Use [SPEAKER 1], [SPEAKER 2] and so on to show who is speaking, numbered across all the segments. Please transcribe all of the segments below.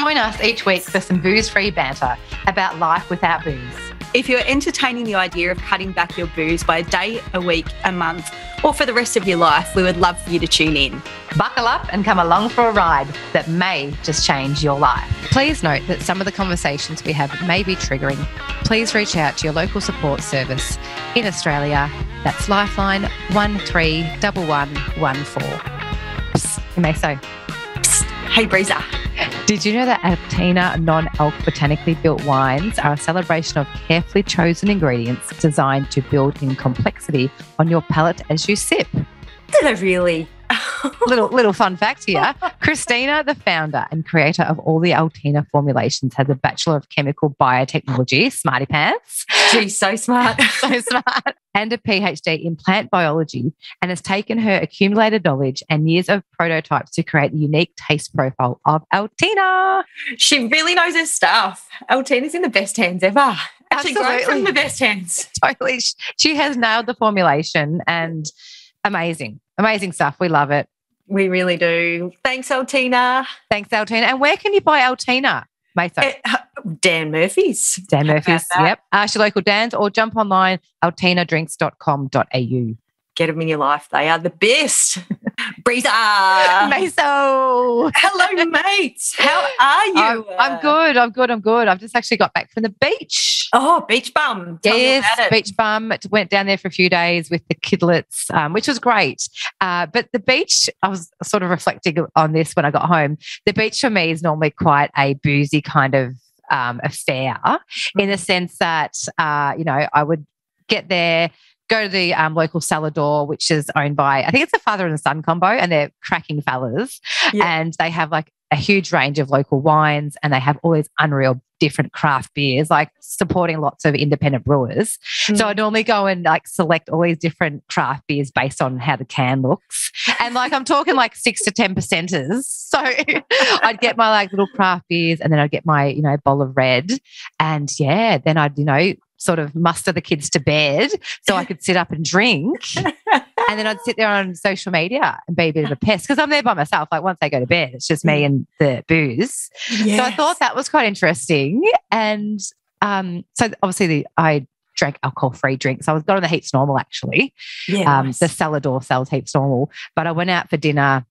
[SPEAKER 1] Join us each week for some booze-free banter about life without booze.
[SPEAKER 2] If you're entertaining the idea of cutting back your booze by a day, a week, a month, or for the rest of your life, we would love for you to tune in.
[SPEAKER 1] Buckle up and come along for a ride that may just change your life.
[SPEAKER 3] Please note that some of the conversations we have may be triggering. Please reach out to your local support service in Australia. That's Lifeline 131114.
[SPEAKER 1] Maso.
[SPEAKER 2] Hey, Breeza.
[SPEAKER 1] Did you know that Altina non-alc botanically built wines are a celebration of carefully chosen ingredients designed to build in complexity on your palate as you sip?
[SPEAKER 2] Did I really?
[SPEAKER 1] Little fun fact here. Christina, the founder and creator of all the Altina formulations, has a Bachelor of Chemical Biotechnology, smarty pants.
[SPEAKER 2] She's so smart.
[SPEAKER 1] So smart. And a PhD in plant biology, and has taken her accumulated knowledge and years of prototypes to create the unique taste profile of Altina.
[SPEAKER 2] She really knows her stuff. Altina's in the best hands ever. Actually, grown from the best hands.
[SPEAKER 1] Totally. She has nailed the formulation and amazing stuff. We love it.
[SPEAKER 2] We really do. Thanks, Altina.
[SPEAKER 1] Thanks, Altina. And where can you buy Altina, Maso?
[SPEAKER 2] Dan Murphy's.
[SPEAKER 1] Dan Murphy's, yep. Ask your local Dan's or jump online, altinadrinks.com.au.
[SPEAKER 2] Get them in your life. They are the best. Breeza.
[SPEAKER 1] Maso.
[SPEAKER 2] Hello, mates. How are you?
[SPEAKER 1] I'm good. I've just actually got back from the beach.
[SPEAKER 2] Oh, beach bum.
[SPEAKER 1] Yes, beach bum. Went down there for a few days with the kidlets, which was great. But the beach, I was sort of reflecting on this when I got home. The beach for me is normally quite a boozy kind of affair in the sense that, I would get there, go to the local Salador, which is owned by, I think it's a father and son combo, and they're cracking fellas. Yeah. And they have like a huge range of local wines, and they have all these unreal different craft beers, like supporting lots of independent brewers. So I normally go and like select all these different craft beers based on how the can looks. And like I'm talking like 6 to 10%ers. So I'd get my like little craft beers, and then I'd get my, bowl of red. And yeah, then I'd, sort of muster the kids to bed so I could sit up and drink. And then I'd sit there on social media and be a bit of a pest because I'm there by myself. Like once they go to bed, it's just me and the booze. Yes. So I thought that was quite interesting. And so obviously I drank alcohol-free drinks. I was got on the Heaps Normal actually. Yeah, nice. The Salador sells Heaps Normal. But I went out for dinner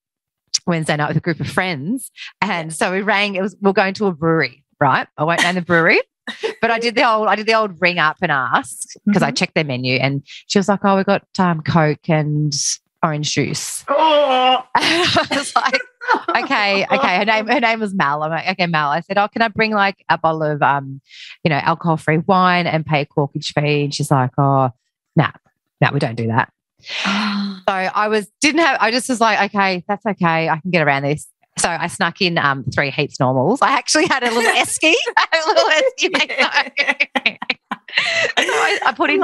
[SPEAKER 1] Wednesday night with a group of friends. And so we we're going to a brewery, right? I won't name the brewery. But I did the old ring up and ask because I checked their menu, and she was like, "Oh, we got Coke and orange juice." Oh. I was like, "Okay." Her name was Mel. I'm like, "Okay, Mel." I said, "Oh, can I bring like a bottle of alcohol-free wine and pay a corkage fee?" And she's like, "Oh, no, we don't do that." So I just was like, "Okay, that's okay. I can get around this." So I snuck in 3 Heaps Normals. I actually had a little esky. So I put in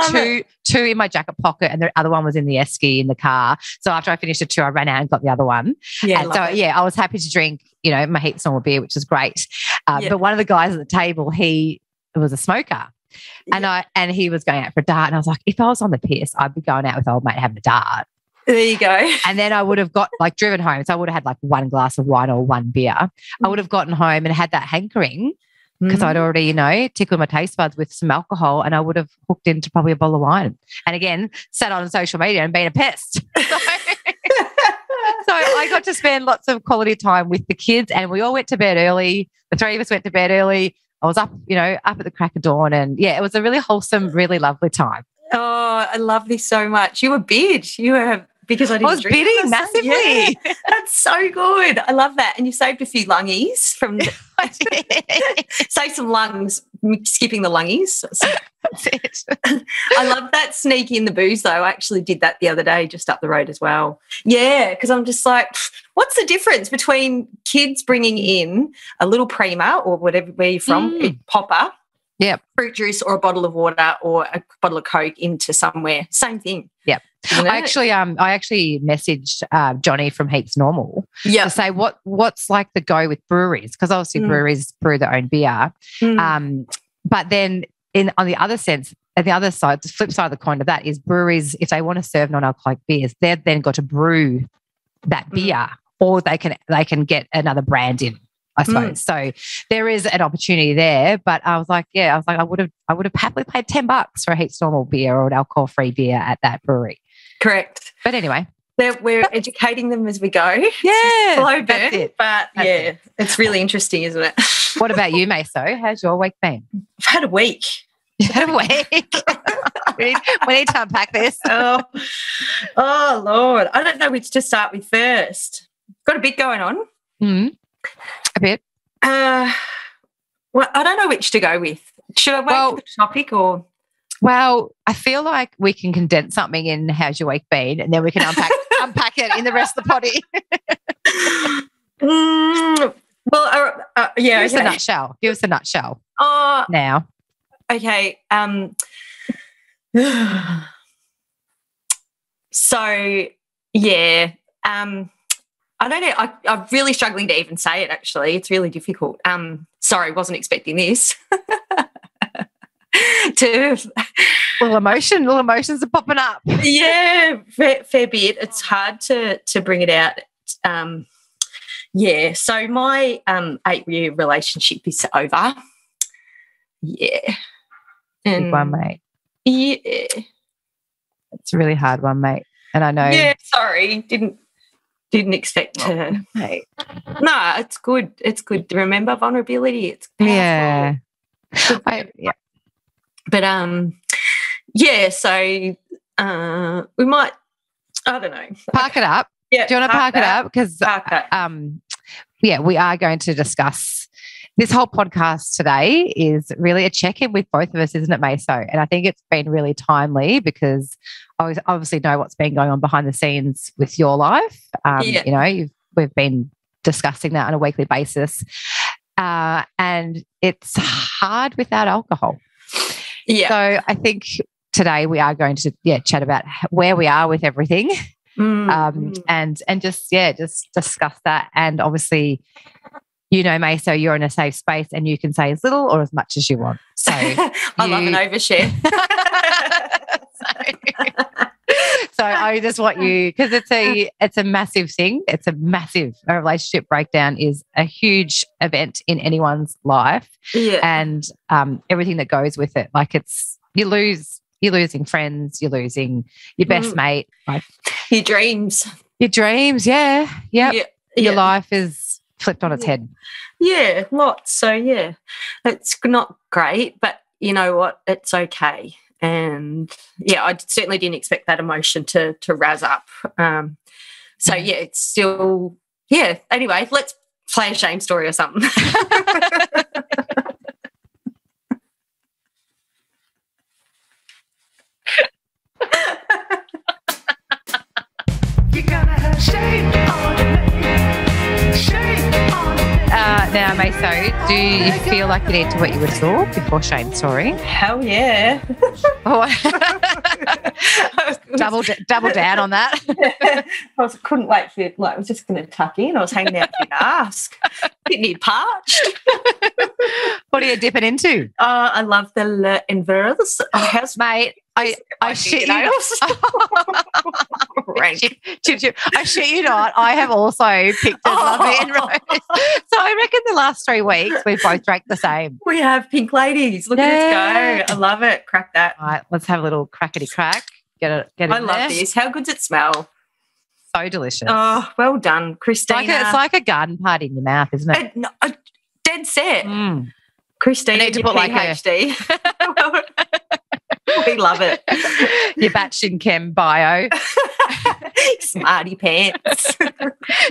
[SPEAKER 1] two in my jacket pocket, and the other one was in the esky in the car. So after I finished the 2, I ran out and got the other one. Yeah, and so I was happy to drink, my Heaps Normal beer, which was great. But one of the guys at the table, he was a smoker. Yeah. And he was going out for a dart, and I was like, if I was on the piss, I'd be going out with old mate having a dart.
[SPEAKER 2] There you go.
[SPEAKER 1] And then I would have got driven home. So I would have had like 1 glass of wine or 1 beer. I would have gotten home and had that hankering because I'd already, tickled my taste buds with some alcohol, and I would have hooked into probably a bottle of wine. And again, sat on social media and been a pest. So I got to spend lots of quality time with the kids, and we all went to bed early. The 3 of us went to bed early. I was up, up at the crack of dawn, and yeah, it was a really wholesome, really lovely time.
[SPEAKER 2] Oh, I love this so much. You were bid. You were because I was
[SPEAKER 1] bidding massively.
[SPEAKER 2] Yeah, that's so good. I love that. And you saved a few lungies from save some lungs, skipping the lungies.
[SPEAKER 1] That's it.
[SPEAKER 2] I love that sneak in the booze though. I actually did that the other day just up the road as well. Yeah, because I'm just like, what's the difference between kids bringing in a little Prima or whatever where you're from, a popper, fruit juice or a bottle of water or a bottle of Coke into somewhere? Same thing.
[SPEAKER 1] Yep. I actually messaged Johnny from Heaps Normal to say what's like the go with breweries, because obviously breweries brew their own beer. But then on the other sense, at the other side, the flip side of the coin of that is breweries, if they want to serve non-alcoholic beers, they've then got to brew that beer, or they can get another brand in. I suppose. So there is an opportunity there, but I was like, I would have happily paid $10 for a Heaps Normal beer or an alcohol-free beer at that brewery.
[SPEAKER 2] Correct.
[SPEAKER 1] But anyway.
[SPEAKER 2] We're educating them as we go.
[SPEAKER 1] Yeah.
[SPEAKER 2] Slow burn, but it's really interesting, isn't it?
[SPEAKER 1] What about you, Maso? How's your week been?
[SPEAKER 2] I've had a week.
[SPEAKER 1] You had a week? we need to unpack this.
[SPEAKER 2] Oh, Lord. I don't know which to start with first. Got a bit going on.
[SPEAKER 1] A bit.
[SPEAKER 2] Well, I don't know which to go with. Should I wait for the topic or?
[SPEAKER 1] Well, I feel like we can condense something in how's your week been, and then we can unpack it in the rest of the potty. Give us a nutshell. Give us a nutshell. Now.
[SPEAKER 2] Okay. So, yeah. I don't know. I'm really struggling to even say it, actually. It's really difficult. Sorry, wasn't expecting this.
[SPEAKER 1] Little emotions are popping up.
[SPEAKER 2] Yeah, fair bit. It's hard to bring it out. So my 8-year relationship is over. Yeah.
[SPEAKER 1] Big one, mate.
[SPEAKER 2] Yeah.
[SPEAKER 1] It's a really hard one, mate. And I know.
[SPEAKER 2] Yeah, sorry. Didn't expect to.
[SPEAKER 1] Mate.
[SPEAKER 2] No, it's good. It's good to remember vulnerability. It's powerful.
[SPEAKER 1] Yeah.
[SPEAKER 2] But so we might, I don't know.
[SPEAKER 1] Park it up.
[SPEAKER 2] Yeah.
[SPEAKER 1] Do you want to park it up? Because we are going to discuss this whole podcast today is really a check-in with both of us, isn't it, Maso? And I think it's been really timely because I obviously know what's been going on behind the scenes with your life. You know, we've been discussing that on a weekly basis. And it's hard without alcohol.
[SPEAKER 2] Yeah.
[SPEAKER 1] So I think today we are going to chat about where we are with everything, and just discuss that. And obviously, you know, Maso, you're in a safe space, and you can say as little or as much as you want. So
[SPEAKER 2] I love an overshare.
[SPEAKER 1] So I just want you, because it's a massive thing. It's a relationship breakdown is a huge event in anyone's life, and everything that goes with it. Like you're losing friends, you're losing your best mate, like
[SPEAKER 2] your dreams,
[SPEAKER 1] yeah, your life is flipped on its head.
[SPEAKER 2] Yeah, lots. So it's not great, but you know what? It's okay. And I certainly didn't expect that emotion to razz up. It's still, anyway, let's play a shame story or something.
[SPEAKER 3] You're gonna have shame on it. Shame on it.
[SPEAKER 1] Now, Maso, do you feel like you need to wet your whistle before shame story?
[SPEAKER 2] Hell yeah.
[SPEAKER 1] Double down on that.
[SPEAKER 2] I couldn't wait for it. I was just going to tuck in. I was hanging out for you to ask. Didn't need parched.
[SPEAKER 1] What are you dipping into?
[SPEAKER 2] I love the Le Envers.
[SPEAKER 1] Mate, I shit you not. I shit you not. I have also picked a lovely and rose. So I reckon the last 3 weeks we've both drank the same.
[SPEAKER 2] We have pink ladies. Look at us go. I love it. Crack that.
[SPEAKER 1] All right, let's have a little crackety crack. Get it.
[SPEAKER 2] I love this. How good does it smell?
[SPEAKER 1] So delicious.
[SPEAKER 2] Oh, well done, Christina.
[SPEAKER 1] It's like a garden party in your mouth, isn't it?
[SPEAKER 2] Dead set. Christina,
[SPEAKER 1] I need to put
[SPEAKER 2] PhD. We love it.
[SPEAKER 1] Your batch in chem bio.
[SPEAKER 2] Smarty pants.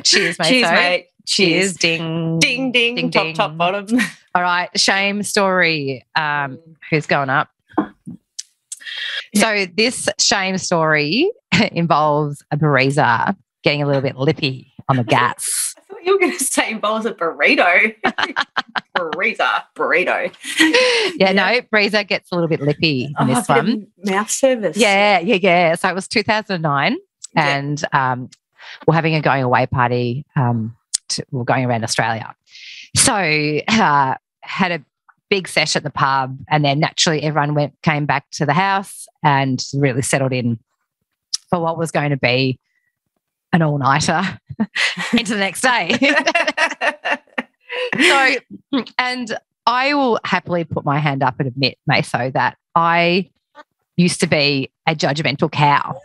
[SPEAKER 1] Cheers, mate.
[SPEAKER 2] Cheers, mate.
[SPEAKER 1] Cheers. Ding.
[SPEAKER 2] Ding, ding.
[SPEAKER 1] Ding,
[SPEAKER 2] Top,
[SPEAKER 1] ding.
[SPEAKER 2] top, bottom.
[SPEAKER 1] All right. Shame story. Who's going up? So this shame story involves a Breeza getting a little bit lippy on the gas.
[SPEAKER 2] I thought you were going to say involves a burrito. Burrito.
[SPEAKER 1] No, Breeza gets a little bit lippy in this one.
[SPEAKER 2] Mouth service.
[SPEAKER 1] Yeah. So it was 2009 and we're having a going away party. We're going around Australia. So had a big sesh at the pub, and then naturally everyone came back to the house and really settled in for what was going to be an all-nighter into the next day. So, and I will happily put my hand up and admit, Maso, that I used to be a judgmental cow.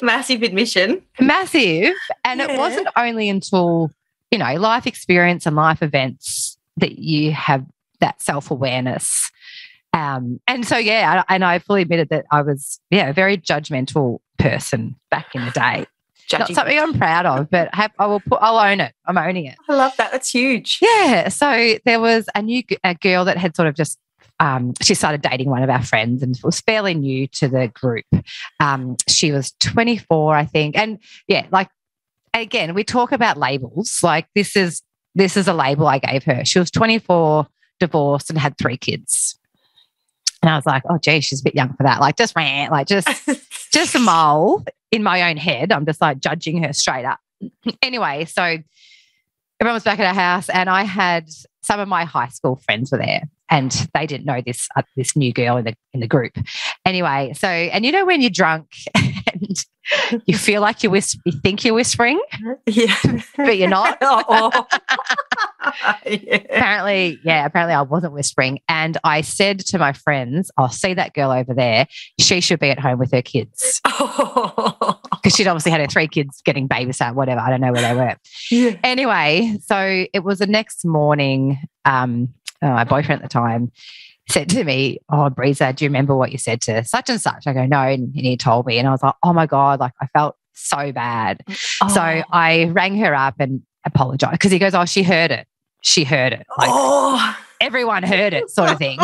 [SPEAKER 2] Massive admission.
[SPEAKER 1] Massive. And it wasn't only until, life experience and life events that you have that self-awareness. And so, and I fully admitted that I was, a very judgmental person back in the day. Not something I'm proud of, but I'll own it. I'm owning it.
[SPEAKER 2] I love that. That's huge.
[SPEAKER 1] Yeah. So there was a girl that had sort of just, she started dating one of our friends and was fairly new to the group. She was 24, I think. And again, we talk about labels. Like this is a label I gave her. She was 24, divorced and had 3 kids. And I was like, oh, gee, she's a bit young for that. Like just a mole in my own head. I'm just like judging her straight up. Anyway, so everyone was back at our house and I had some of my high school friends were there and they didn't know this new girl in the group. Anyway, so, and when you're drunk and you feel like you think you're whispering, but you're not. Apparently I wasn't whispering. And I said to my friends, I'll see that girl over there. She should be at home with her kids. Because she'd obviously had her 3 kids getting babysat, whatever. I don't know where they were. Yeah. Anyway, so it was the next morning. My boyfriend at the time said to me, oh, Breeza, do you remember what you said to such and such? I go, no. And he told me. And I was like, oh, my God, like I felt so bad. Oh. So I rang her up and apologized because he goes, oh, she heard it. She heard it. Like everyone heard it sort of thing.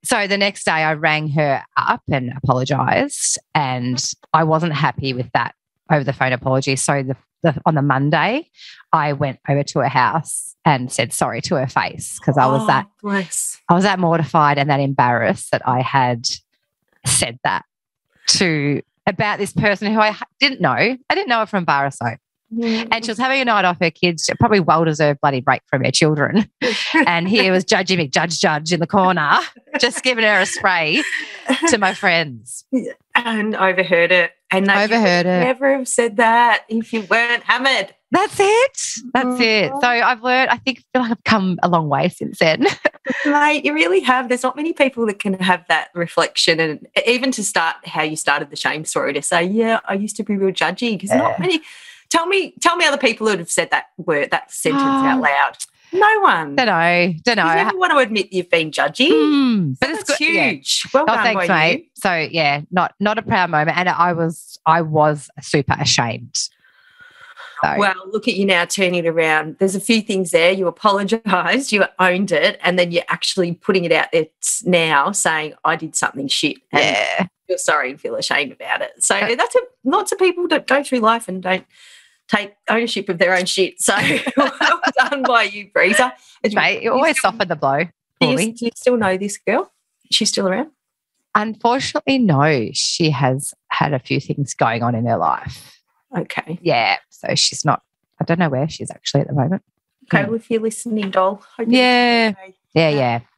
[SPEAKER 1] So the next day I rang her up and apologized and I wasn't happy with that over the phone apology. So on the Monday, I went over to her house and said sorry to her face because I was that mortified and that embarrassed that I had said that about this person who I didn't know. I didn't know her from Maso. And she was having a night off her kids, probably well-deserved bloody break from her children. And he was judging me, judge in the corner, just giving her a spray to my friends.
[SPEAKER 2] And overheard it. And they never have said that if you weren't hammered.
[SPEAKER 1] That's it. So I've learned, I feel like I've come a long way since then.
[SPEAKER 2] Mate, you really have. There's not many people that can have that reflection and even to start how you started the shame story to say, yeah, I used to be real judgy because not many. Tell me other people who have said that sentence out loud. No one.
[SPEAKER 1] Don't know.
[SPEAKER 2] You never want to admit you've been judgy.
[SPEAKER 1] But it's
[SPEAKER 2] huge. Yeah. Well done,
[SPEAKER 1] thanks, mate. You. So yeah, not a proud moment, and I was super ashamed. So.
[SPEAKER 2] Well, look at you now turning it around. There's a few things there. You apologised, you owned it, and then you're actually putting it out there now, saying I did something shit. And feel sorry and feel ashamed about it. So that's lots of people that go through life and don't take ownership of their own shit. So well done by you, Breeza.
[SPEAKER 1] Mate, you always soften the blow for me.
[SPEAKER 2] Do you still know this girl? She's still around?
[SPEAKER 1] Unfortunately, no. She has had a few things going on in her life.
[SPEAKER 2] Okay.
[SPEAKER 1] Yeah. So she's not, I don't know where she's actually at the moment.
[SPEAKER 2] Okay. Well, if you're listening, doll.
[SPEAKER 1] Yeah.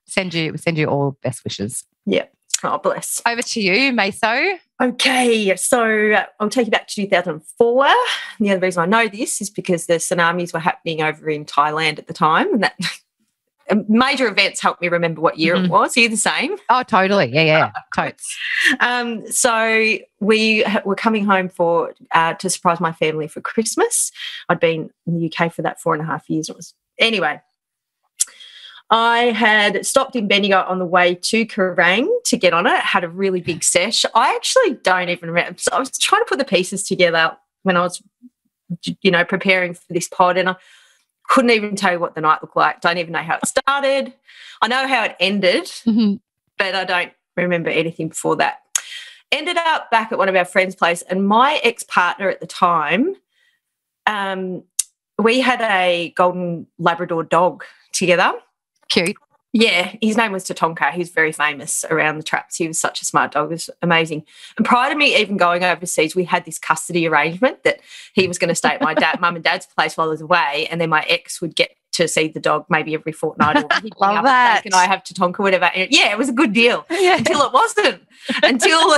[SPEAKER 1] Send you all best wishes.
[SPEAKER 2] Yeah. Oh, bless.
[SPEAKER 1] Over to you, Maso.
[SPEAKER 2] Okay, so I'll take you back to 2004. The other reason I know this is because the tsunamis were happening over in Thailand at the time, and that major events helped me remember what year it was. Are you the same?
[SPEAKER 1] Oh, totally. Yeah. Totes.
[SPEAKER 2] So we were coming home to surprise my family for Christmas. I'd been in the UK for that 4.5 years. Anyway. I had stopped in Bendigo on the way to Kerrang to get on it, had a really big sesh. I actually don't even remember. So I was trying to put the pieces together when I was, preparing for this pod, and I couldn't even tell you what the night looked like. Don't even know how it started. I know how it ended, but I don't remember anything before that. Ended up back at one of our friends' place, and my ex-partner at the time, we had a golden Labrador dog together.
[SPEAKER 1] Cute.
[SPEAKER 2] Yeah, his name was Tatonka. He was very famous around the traps. He was such a smart dog. It was amazing. And prior to me even going overseas, we had this custody arrangement that he was going to stay at my mum and dad's place while I was away, and then my ex would get to see the dog maybe every fortnight. Or he'd
[SPEAKER 1] Love that.
[SPEAKER 2] and I have Tatonka, whatever. And yeah, it was a good deal until it wasn't. Until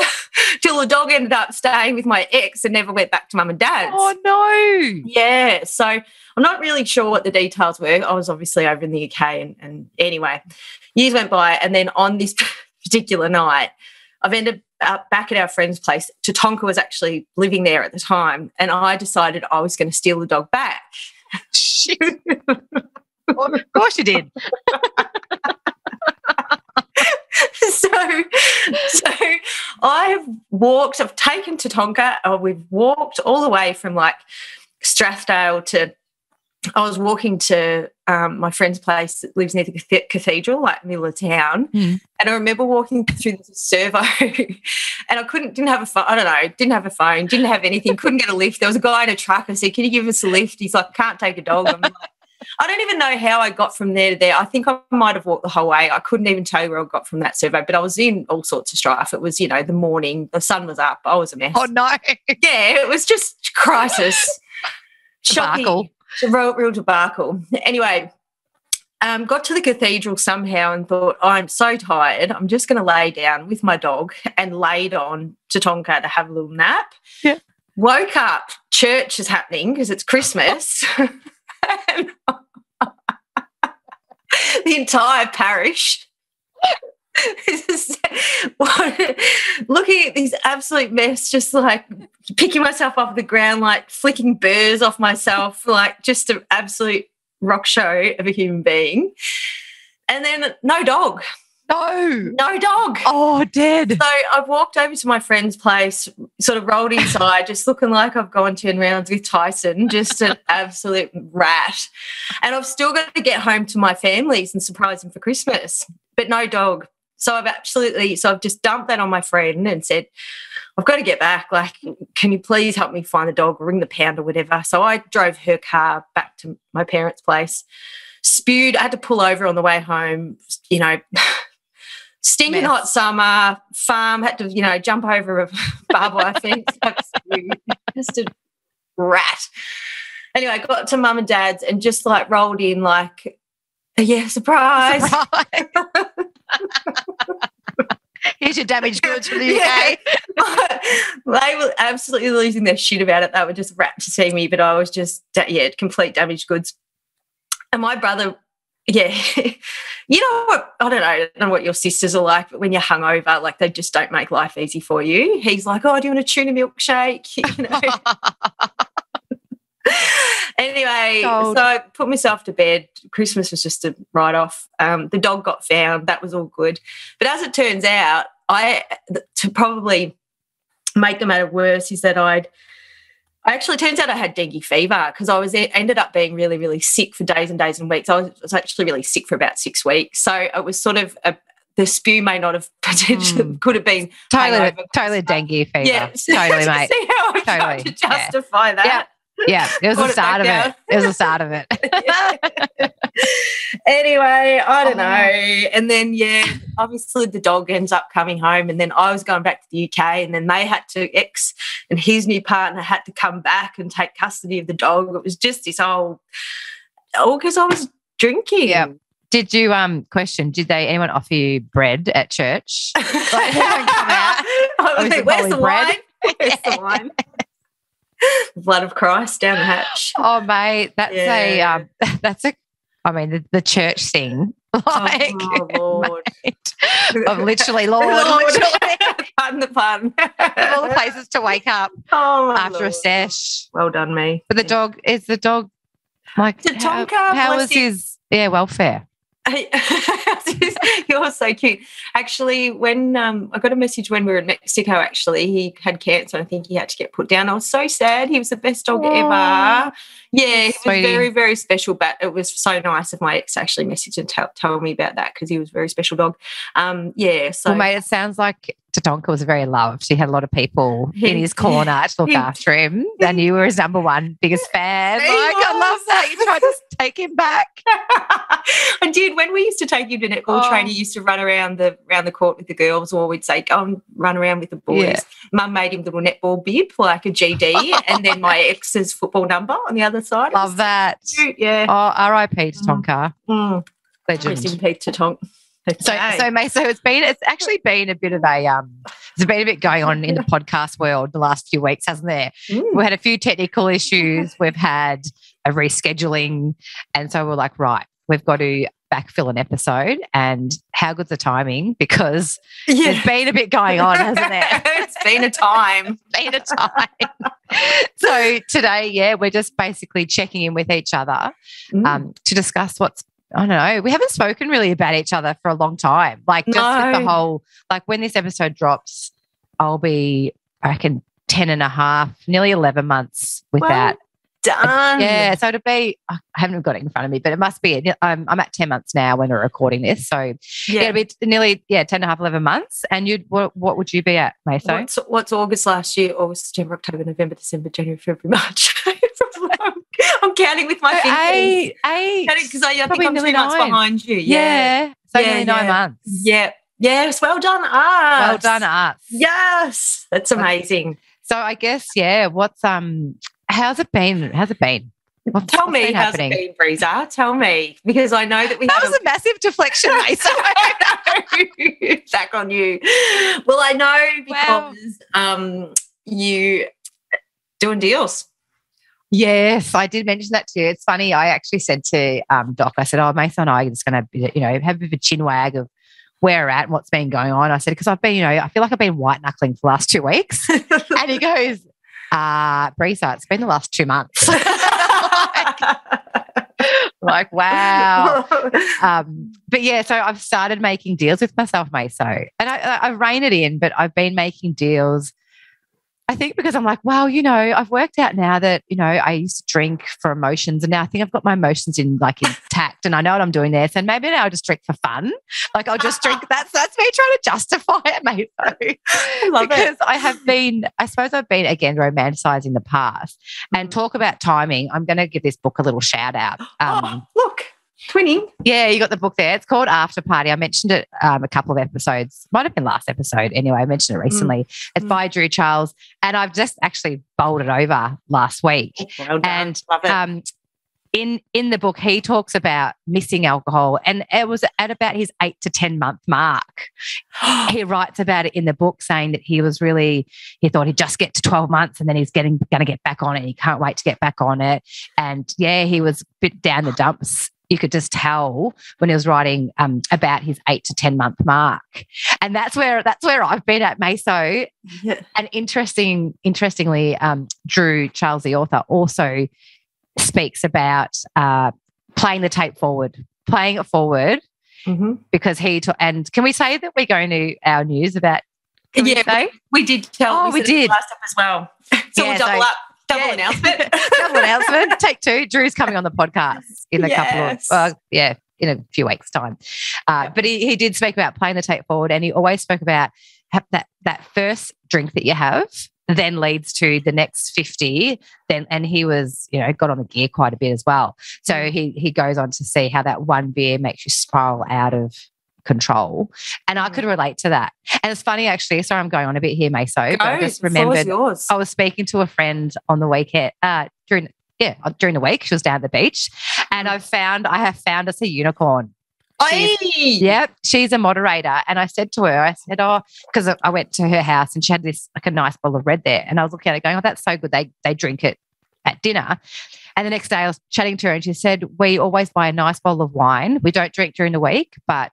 [SPEAKER 2] the dog ended up staying with my ex and never went back to mum and dad's.
[SPEAKER 1] Oh, no.
[SPEAKER 2] Yeah. So I'm not really sure what the details were. I was obviously over in the UK and anyway, years went by, and then on this particular night, I've ended up back at our friend's place. Tatonka was actually living there at the time, and I decided I was going to steal the dog back.
[SPEAKER 1] Of course you did.
[SPEAKER 2] So I've taken Tatonka, we've walked all the way from like Strathdale to, I was walking to my friend's place that lives near the cathedral, like middle of town. And I remember walking through the servo and I didn't have a phone. I don't know, didn't have a phone, didn't have anything, couldn't get a lift. There was a guy in a truck. I said, can you give us a lift? He's like, I can't take a dog. I'm like, I don't even know how I got from there to there. I think I might have walked the whole way. I couldn't even tell you where I got from that servo, but I was in all sorts of strife. It was, the morning, the sun was up. I was a mess.
[SPEAKER 1] Oh, no.
[SPEAKER 2] Yeah, it was just crisis. Shocking. Real debacle. Anyway, got to the cathedral somehow and thought, I'm so tired. I'm just going to lay down with my dog, and laid on Tatonka to have a little nap.
[SPEAKER 1] Yeah.
[SPEAKER 2] Woke up, church is happening because it's Christmas. And the entire parish looking at this absolute mess, just like picking myself off the ground, like flicking burrs off myself, like just an absolute rock show of a human being. And then no dog. No dog.
[SPEAKER 1] Oh, dead.
[SPEAKER 2] So I've walked over to my friend's place, sort of rolled inside, just looking like I've gone 10 rounds with Tyson, just an absolute rat. And I've still got to get home to my families and surprise them for Christmas, but no dog. So I've just dumped that on my friend and said, I've got to get back. Like, can you please help me find the dog or ring the pound or whatever? So I drove her car back to my parents' place, spewed. I had to pull over on the way home, stinking hot summer, farm, had to, jump over a barbed wire fence, just a rat. Anyway, I got to mum and dad's and just like rolled in like, yeah, surprise.
[SPEAKER 1] Here's your damaged goods from the UK.
[SPEAKER 2] They were absolutely losing their shit about it. They were just rapt to see me, but I was just, complete damaged goods. And my brother, you know what, I don't know what your sisters are like, but when you're hungover, like they just don't make life easy for you. He's like, oh, do you want a tuna milkshake? Anyway, so I put myself to bed. Christmas was just a write-off. The dog got found. That was all good. But as it turns out, to probably make the matter worse is that turns out I had dengue fever because ended up being really, really sick for days and days and weeks. I was actually really sick for about 6 weeks. So it was sort of the spew may not have potentially could have been
[SPEAKER 1] totally dengue fever. Yeah, totally, mate.
[SPEAKER 2] See how I'm trying to justify that.
[SPEAKER 1] Yeah. Yeah, it was the start of it. It was the start of it.
[SPEAKER 2] Anyway, I don't know. And then, obviously the dog ends up coming home, and then I was going back to the UK, and then ex and his new partner had to come back and take custody of the dog. It was just this all because I was drinking.
[SPEAKER 1] Yeah. Did you did anyone offer you bread at church? Like, anyone come out?
[SPEAKER 2] Where's the wine? Where's the wine? Blood of Christ down the hatch.
[SPEAKER 1] Oh, mate, that's the church thing. Like,
[SPEAKER 2] oh Lord.
[SPEAKER 1] Mate, of literally, Lord.
[SPEAKER 2] Pardon the pun.
[SPEAKER 1] All the places to wake up after a sesh.
[SPEAKER 2] Well done, me.
[SPEAKER 1] But is the dog like, how was his welfare?
[SPEAKER 2] You're so cute. Actually, when I got a message when we were in Mexico, actually, he had cancer. I think he had to get put down. I was so sad. He was the best dog ever. Yeah, he was very, very special, but it was so nice of my ex to actually message and tell me about that because he was a very special dog. So.
[SPEAKER 1] Well, mate, it sounds like Tatonka was very loved. He had a lot of people in his corner to look after him, and you were his number one biggest fan. I love that. You tried to take him back.
[SPEAKER 2] I did. When we used to take you to netball training, you used to run around the court with the girls, or we'd say, go and run around with the boys. Yeah. Mum made him a little netball bib, like a GD, and then my ex's football number on the other side.
[SPEAKER 1] Love that.
[SPEAKER 2] Cute, yeah.
[SPEAKER 1] Oh, R.I.P. to Tonka. Legend.
[SPEAKER 2] Rest in peace to Tonk. Okay.
[SPEAKER 1] So Maso, it's actually been a bit of a there's been a bit going on in the podcast world the last few weeks, hasn't there? We had a few technical issues. We've had a rescheduling, and so we're like, right, we've got to backfill an episode. And how good's the timing? Because there's been a bit going on, hasn't there?
[SPEAKER 2] It's been a time.
[SPEAKER 1] So today, we're just basically checking in with each other to discuss what's, I don't know, we haven't spoken really about each other for a long time. Like just with the whole, like when this episode drops, I'll be, I reckon, 10 and a half, nearly 11 months without.
[SPEAKER 2] Done.
[SPEAKER 1] So it'll be, I haven't got it in front of me, but it must be, I'm at 10 months now when we're recording this. So it'll be nearly, 10 and a half, 11 months. And what would you be at, Maso?
[SPEAKER 2] What's August last year? August, September, October, November, December, January, February, March. I'm counting with my fingers. Because I think I'm 2 months behind you.
[SPEAKER 1] Yeah. So nearly 9 months.
[SPEAKER 2] Yeah. Yes. Well done, us.
[SPEAKER 1] Well done, us.
[SPEAKER 2] Yes. That's amazing.
[SPEAKER 1] So I guess, what's how's it been?
[SPEAKER 2] Tell me how's it been, Breeza. Tell me, because I know that
[SPEAKER 1] that was a massive deflection, Mason.
[SPEAKER 2] Back on you. Well, I know because you doing deals.
[SPEAKER 1] Yes, I did mention that to you. It's funny. I actually said to Doc, I said, Mason and I are just going to, have a bit of a chin wag of where we're at and what's been going on. I said, because I've been, I feel like I've been white knuckling for the last 2 weeks. And he goes, Breeza, it's been the last 2 months. like, wow. But so I've started making deals with myself, Maso. And I rein it in, but I've been making deals, I think, because I'm like, well, I've worked out now that, I used to drink for emotions, and now I think I've got my emotions intact, and I know what I'm doing there. So maybe now I'll just drink for fun. Like I'll just drink. That's me trying to justify it, mate. I love it. Because I suppose I've been, again, romanticizing the past. And talk about timing, I'm going to give this book a little shout out.
[SPEAKER 2] Look. Twinning.
[SPEAKER 1] Yeah, you got the book there. It's called After Party. I mentioned it a couple of episodes. Might have been last episode. Anyway, I mentioned it recently. It's by Drew Charles, and I've just actually bowled it over last week.
[SPEAKER 2] Well done.
[SPEAKER 1] And
[SPEAKER 2] love it.
[SPEAKER 1] In the book, he talks about missing alcohol, and it was at about his 8 to 10 month mark. He writes about it in the book, saying that he thought he'd just get to 12 months, and then he's going to get back on it. He can't wait to get back on it. And he was a bit down the dumps. You could just tell when he was writing about his 8 to 10 month mark. And that's where I've been at, Maso. Yeah. And interestingly, Drew Charles, the author, also speaks about playing it forward, because and can we say that we're going to our news about,
[SPEAKER 2] we did tell.
[SPEAKER 1] We did
[SPEAKER 2] last up as well. So we'll double up. Double
[SPEAKER 1] announcement. Take 2. Drew's coming on the podcast in a couple of, in a few weeks' time. But he did speak about playing the tape forward, and he always spoke about that first drink that you have then leads to the next 50. And he was, got on the gear quite a bit as well. So he goes on to see how that one beer makes you spiral out of control, and I could relate to that. And it's funny, actually, sorry I'm going on a bit here, Maso, but I just remembered I was speaking to a friend on the weekend during the week. She was down at the beach, and I have found us a unicorn. She's a moderator, and I said to her, because I went to her house and she had this a nice bottle of red there, and I was looking at it going, that's so good, they drink it at dinner. And the next day I was chatting to her, and she said, we always buy a nice bottle of wine. We don't drink during the week, but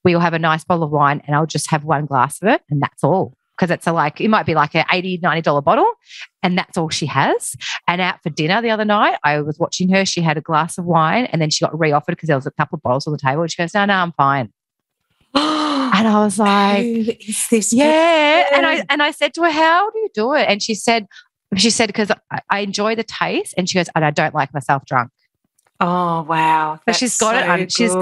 [SPEAKER 1] we'll have a nice bottle of wine, and I'll just have one glass of it, and that's all. Because it might be like an $80, $90 bottle, and that's all she has. And out for dinner the other night, I was watching her. She had a glass of wine, and then she got re-offered because there was a couple of bottles on the table. And she goes, no, I'm fine. And I was like,
[SPEAKER 2] is this
[SPEAKER 1] and I said to her, how do you do it? And she said, because I enjoy the taste, and she goes, and I don't like myself drunk.
[SPEAKER 2] Oh wow!
[SPEAKER 1] But she's got it. She's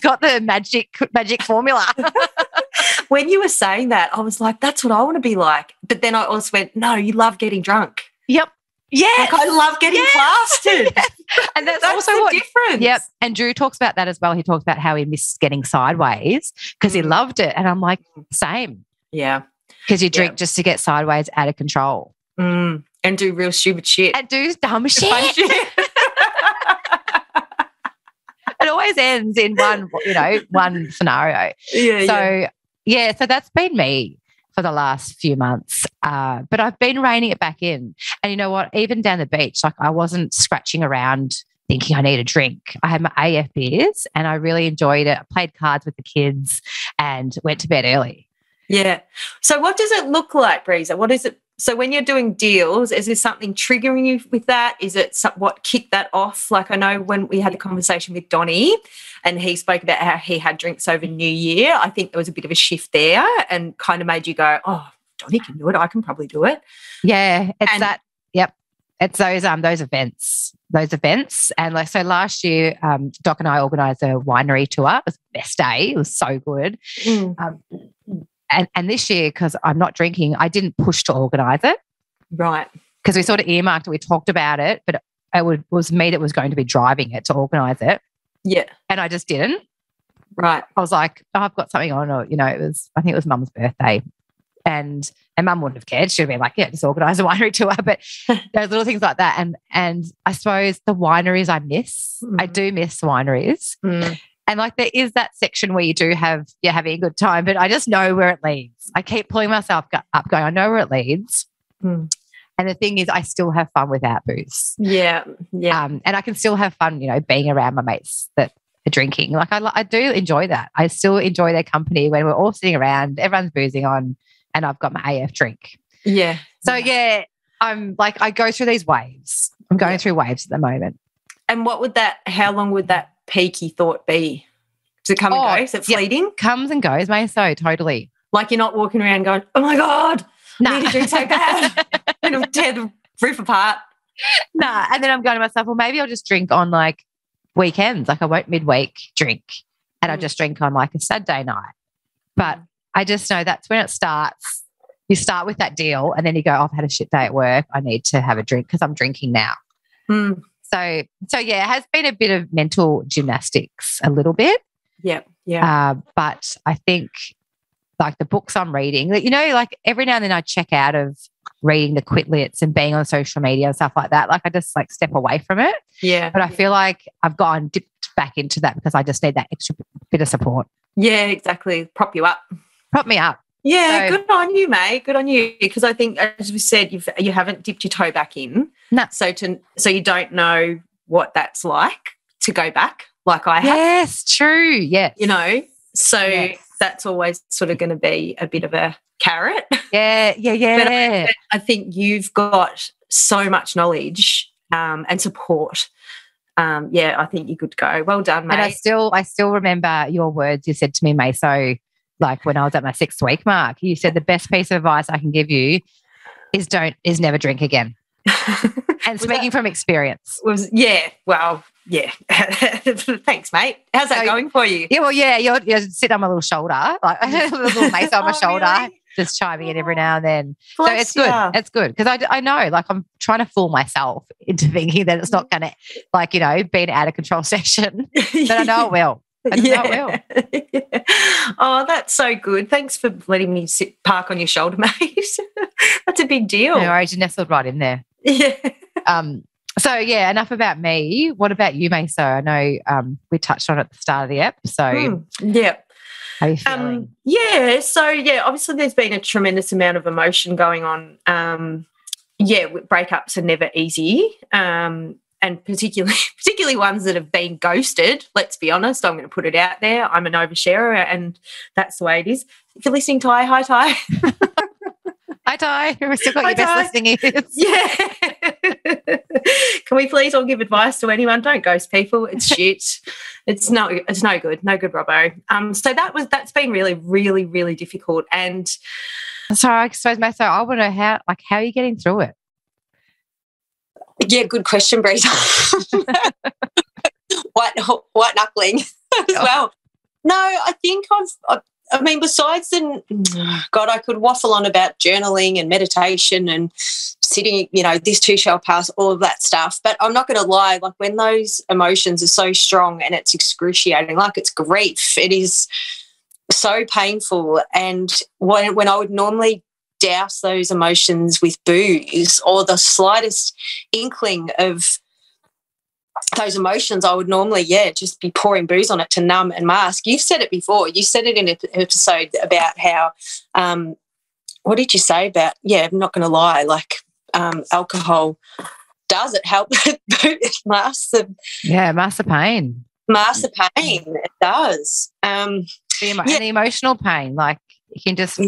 [SPEAKER 1] got the magic formula.
[SPEAKER 2] When you were saying that, I was like, that's what I want to be like. But then I also went, no, you love getting drunk.
[SPEAKER 1] Yep. Yes.
[SPEAKER 2] Like I love getting plastered.
[SPEAKER 1] And that's
[SPEAKER 2] also
[SPEAKER 1] also
[SPEAKER 2] the difference.
[SPEAKER 1] Yep. And Drew talks about that as well. He talks about how he missed getting sideways because he loved it. And I'm like, same.
[SPEAKER 2] Yeah.
[SPEAKER 1] Because you drink just to get sideways out of control.
[SPEAKER 2] And do real stupid shit.
[SPEAKER 1] And do dumb shit.
[SPEAKER 2] Fun shit.
[SPEAKER 1] It always ends in one scenario. So that's been me for the last few months. But I've been reining it back in. And you know what? Even down the beach, like I wasn't scratching around thinking I need a drink. I had my AF beers and I really enjoyed it. I played cards with the kids and went to bed early.
[SPEAKER 2] Yeah. So what does it look like, Breeza? What is it? So when you're doing deals, is there something triggering you with that? Is it what kicked that off? Like I know when we had the conversation with Donnie and he spoke about how he had drinks over New Year, I think there was a bit of a shift there and kind of made you go, oh, Donnie can do it. I can probably do it.
[SPEAKER 1] Yeah, it's those events. And like so last year, Doc and I organised a winery tour. It was the best day. It was so good. And this year, because I'm not drinking, I didn't push to organise it.
[SPEAKER 2] Right.
[SPEAKER 1] Because we sort of earmarked it, we talked about it, but it was me that was going to be driving it to organise it.
[SPEAKER 2] Yeah.
[SPEAKER 1] And I just didn't.
[SPEAKER 2] Right.
[SPEAKER 1] I was like, oh, I've got something on, or, I think it was Mum's birthday. And Mum wouldn't have cared. She'd have been like, yeah, just organise a winery tour. But there's little things like that. And I suppose the wineries I miss, I do miss wineries. And like there is that section where you're having a good time, but I just know where it leads. I keep pulling myself up going, I know where it leads. And the thing is I still have fun without booze.
[SPEAKER 2] Yeah. Yeah.
[SPEAKER 1] And I can still have fun, being around my mates that are drinking. Like I do enjoy that. I still enjoy their company when we're all sitting around, everyone's boozing on and I've got my AF drink.
[SPEAKER 2] Yeah.
[SPEAKER 1] So I'm like, I go through these waves. I'm going through waves at the moment.
[SPEAKER 2] And how long would that peaky thought be? Does it come and go? Is it fleeting?
[SPEAKER 1] Comes and goes, Maso, totally.
[SPEAKER 2] Like you're not walking around going, oh my God, I need to drink so bad. And it'll tear the roof apart.
[SPEAKER 1] Nah. And then I'm going to myself, well, maybe I'll just drink on like weekends. Like I won't midweek drink and I'll just drink on like a Saturday night. But I just know that's when it starts. You start with that deal and then you go, oh, I've had a shit day at work. I need to have a drink because I'm drinking now. So yeah, it has been a bit of mental gymnastics a little bit.
[SPEAKER 2] Yeah, yeah.
[SPEAKER 1] But I think like the books I'm reading, like every now and then I check out of reading the quitlets and being on social media and stuff like that. Like I just like step away from it.
[SPEAKER 2] Yeah.
[SPEAKER 1] But I feel like I've dipped back into that because I just need that extra bit of support.
[SPEAKER 2] Yeah, exactly. Prop you up.
[SPEAKER 1] Prop me up.
[SPEAKER 2] Yeah, good on you, mate. Good on you. Because I think, as we said, you haven't dipped your toe back in.
[SPEAKER 1] No.
[SPEAKER 2] So you don't know what that's like to go back, like I have.
[SPEAKER 1] Yes, true. Yes.
[SPEAKER 2] So that's always sort of going to be a bit of a carrot.
[SPEAKER 1] Yeah.
[SPEAKER 2] But I think you've got so much knowledge and support. I think you could go. Well done, mate.
[SPEAKER 1] And I still remember your words you said to me, Maso, like when I was at my 6th week mark. You said the best piece of advice I can give you is never drink again. And speaking from experience.
[SPEAKER 2] Thanks, mate. How's that going for you?
[SPEAKER 1] Yeah, well, you're sitting on my little shoulder, like a little Maso on my shoulder, really? Just chiming in every now and then. So it's good. It's good because I know, like I'm trying to fool myself into thinking that it's not going to, like, be an out of control session, but I know it will.
[SPEAKER 2] Oh, that's so good. Thanks for letting me park on your shoulder, mate. That's a big deal.
[SPEAKER 1] No worries, you nestled right in there.
[SPEAKER 2] Yeah.
[SPEAKER 1] So enough about me. What about you, Maso? I know we touched on it at the start of the ep. So
[SPEAKER 2] yeah.
[SPEAKER 1] How are you feeling?
[SPEAKER 2] Obviously there's been a tremendous amount of emotion going on. Breakups are never easy. And particularly ones that have been ghosted. Let's be honest, I'm going to put it out there. I'm an oversharer and that's the way it is. If you're listening, Ty, hi, Ty.
[SPEAKER 1] Hi, Ty. We've still got your best listening ears.
[SPEAKER 2] Yeah. Can we please all give advice to anyone? Don't ghost people. It's shit. It's no good. No good, Robbo. So that's been really, really, really difficult. And
[SPEAKER 1] so I suppose, Maso, I want to know how are you getting through it?
[SPEAKER 2] Yeah, good question, Breeza. White knuckling as well. No, I think I mean, besides the, God, I could waffle on about journaling and meditation and sitting, this too shall pass, all of that stuff. But I'm not going to lie, like when those emotions are so strong and it's excruciating, like it's grief, it is so painful. And when I would normally douse those emotions with booze or the slightest inkling of those emotions, I would normally, just be pouring booze on it to numb and mask. You've said it before. You said it in an episode about how, what did you say about, I'm not going to lie, like alcohol, does it help mask the...
[SPEAKER 1] Yeah, mask the pain.
[SPEAKER 2] Mask the pain, it does.
[SPEAKER 1] And the emotional pain, like you can just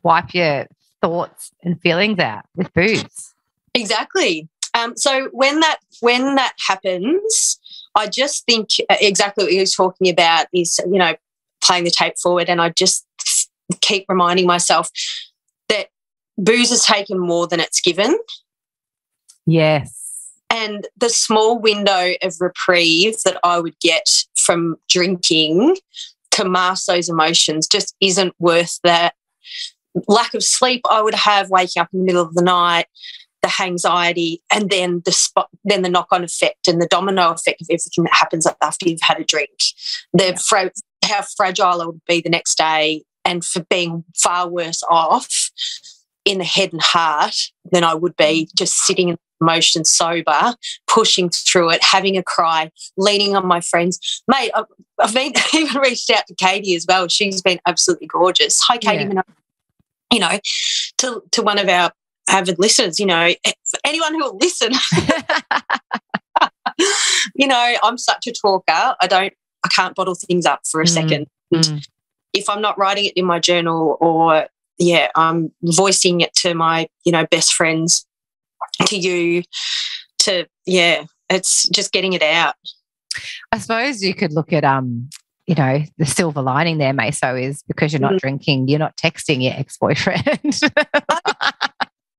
[SPEAKER 1] wipe your thoughts and feelings out with booze.
[SPEAKER 2] Exactly. So when that happens, I just think exactly what you were talking about is, playing the tape forward, and I just keep reminding myself that booze has taken more than it's given.
[SPEAKER 1] Yes.
[SPEAKER 2] And the small window of reprieve that I would get from drinking to mask those emotions just isn't worth that lack of sleep I would have, waking up in the middle of the night, the anxiety, and then the knock-on effect and the domino effect of everything that happens after you've had a drink. How fragile I would be the next day, and for being far worse off in the head and heart than I would be just sitting in emotion sober, pushing through it, having a cry, leaning on my friends. Mate, I've even reached out to Katie as well. She's been absolutely gorgeous. Hi, Katie. Yeah. To one of our avid listeners, anyone who will listen, I'm such a talker. I can't bottle things up for a second. If I'm not writing it in my journal or, I'm voicing it to my, best friends, to you, it's just getting it out.
[SPEAKER 1] I suppose you could look at, the silver lining there, Maso, is because you're not drinking, you're not texting your ex-boyfriend.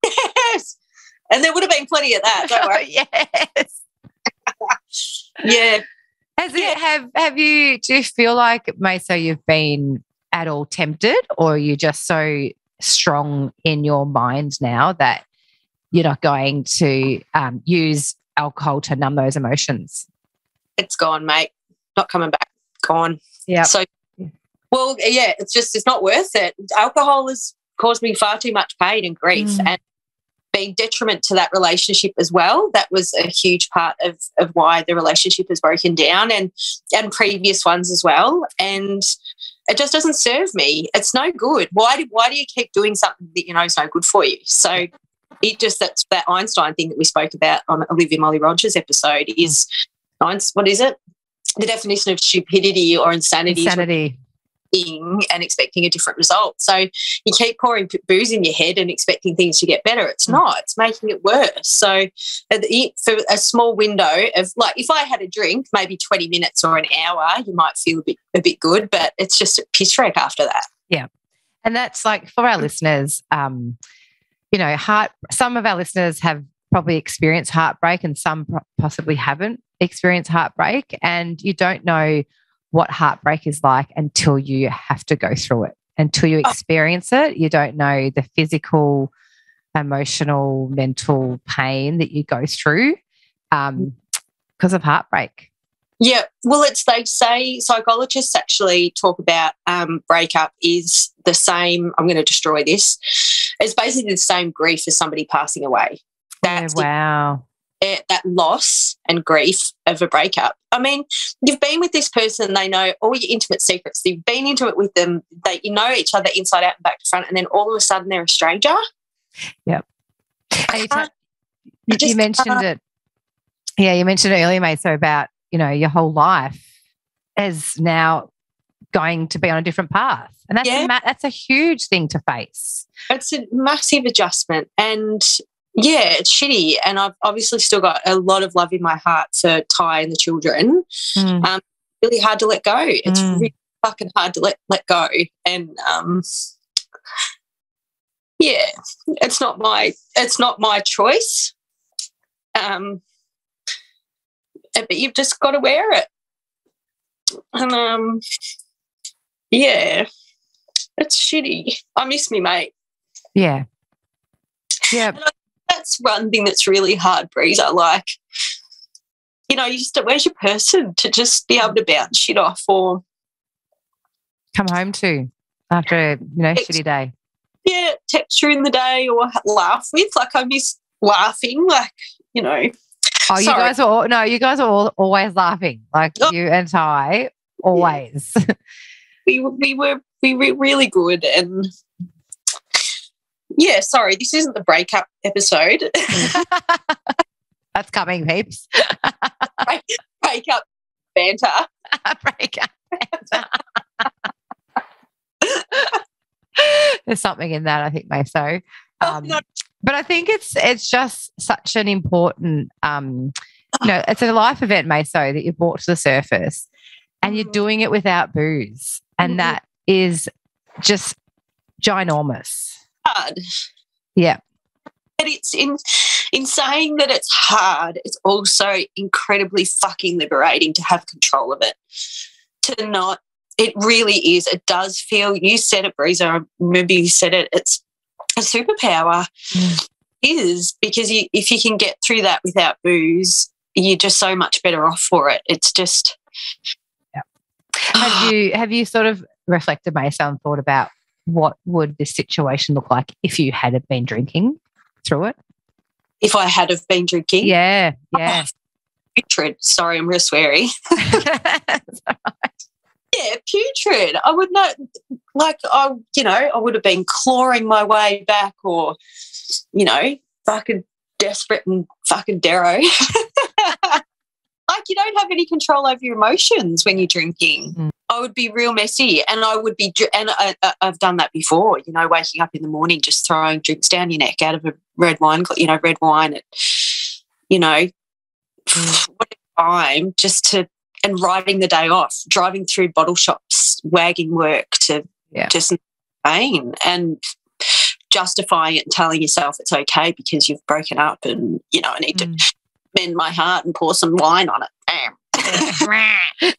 [SPEAKER 2] Yes. And there would have been plenty of that, don't worry.
[SPEAKER 1] Yes.
[SPEAKER 2] Yeah.
[SPEAKER 1] Do you feel like, Maso, you've been at all tempted, or are you just so strong in your mind now that you're not going to use alcohol to numb those emotions?
[SPEAKER 2] It's gone, mate. Not coming back. Gone.
[SPEAKER 1] Yeah.
[SPEAKER 2] So, it's not worth it. Alcohol has caused me far too much pain and grief and been detriment to that relationship as well. That was a huge part of why the relationship has broken down, and previous ones as well. And it just doesn't serve me. It's no good. Why do you keep doing something that you know is no good for you? So that's that Einstein thing that we spoke about on Olivia Molly Rogers episode is, what is it? The definition of stupidity or insanity. And expecting a different result. So you keep pouring booze in your head and expecting things to get better. It's not. It's making it worse. So for a small window of, like, if I had a drink, maybe 20 minutes or an hour, you might feel a bit good, but it's just a piss wreck after that.
[SPEAKER 1] Yeah. And that's like, for our listeners, some of our listeners have probably experienced heartbreak and some possibly haven't experienced heartbreak, and you don't know what heartbreak is like until you have to go through it. Until you experience it, you don't know the physical, emotional, mental pain that you go through because of heartbreak.
[SPEAKER 2] Yeah, well, they say psychologists actually talk about breakup is the same. I'm going to destroy this. It's basically the same grief as somebody passing away. That's
[SPEAKER 1] wow.
[SPEAKER 2] That loss and grief of a breakup. I mean, you've been with this person, they know all your intimate secrets. You've been intimate with them. You know each other inside out and back to front, and then all of a sudden they're a stranger.
[SPEAKER 1] Yep. You mentioned it. Yeah, you mentioned it earlier, Maso, about, your whole life is now going to be on a different path. And that's a huge thing to face.
[SPEAKER 2] It's a massive adjustment, and it's shitty. And I've obviously still got a lot of love in my heart for Ty and the children. Really hard to let go. It's really fucking hard to let go. And it's not my choice. But you've just got to wear it. And It's shitty. I miss me mate.
[SPEAKER 1] Yeah. Yeah.
[SPEAKER 2] That's one thing that's really hard, Breeza. Like, you know, where's your person to just be able to bounce shit off or
[SPEAKER 1] come home to after a shitty day?
[SPEAKER 2] Yeah, text you in the day or laugh with. Like, I miss laughing. Like, you know.
[SPEAKER 1] Oh, you guys are all always laughing. Like you and I, always.
[SPEAKER 2] We were really good, and yeah. Sorry, this isn't the breakup episode.
[SPEAKER 1] That's coming, peeps.
[SPEAKER 2] Breakup banter.
[SPEAKER 1] Breakup banter. There's something in that, I think, Maso. But I think it's just such an important, it's a life event, Maso, that you brought to the surface, and you're doing it without booze, and that is just ginormous.
[SPEAKER 2] Hard.
[SPEAKER 1] Yeah.
[SPEAKER 2] But it's in saying that it's hard, it's also incredibly fucking liberating to have control of it. To not, it really is. It does feel, you said it, Breeza, I remember you said it, it's a superpower. Is because if you can get through that without booze, you're just so much better off for it. It's just.
[SPEAKER 1] Yeah. Have you sort of reflected, Maso, and thought about what would this situation look like if you had been drinking through it?
[SPEAKER 2] If I had have been drinking?
[SPEAKER 1] Yeah.
[SPEAKER 2] Putrid. Sorry, I'm real sweary. Yeah, putrid. I would not, like, I would have been clawing my way back or, fucking desperate and fucking darrow. Like, you don't have any control over your emotions when you're drinking. I would be real messy, and I would be, and I've done that before, waking up in the morning just throwing drinks down your neck out of a red wine, red wine at, what a time just to, and writing the day off, driving through bottle shops, wagging work to just pain and justifying it and telling yourself it's okay because you've broken up and, I need to mend my heart and pour some wine on it. Damn.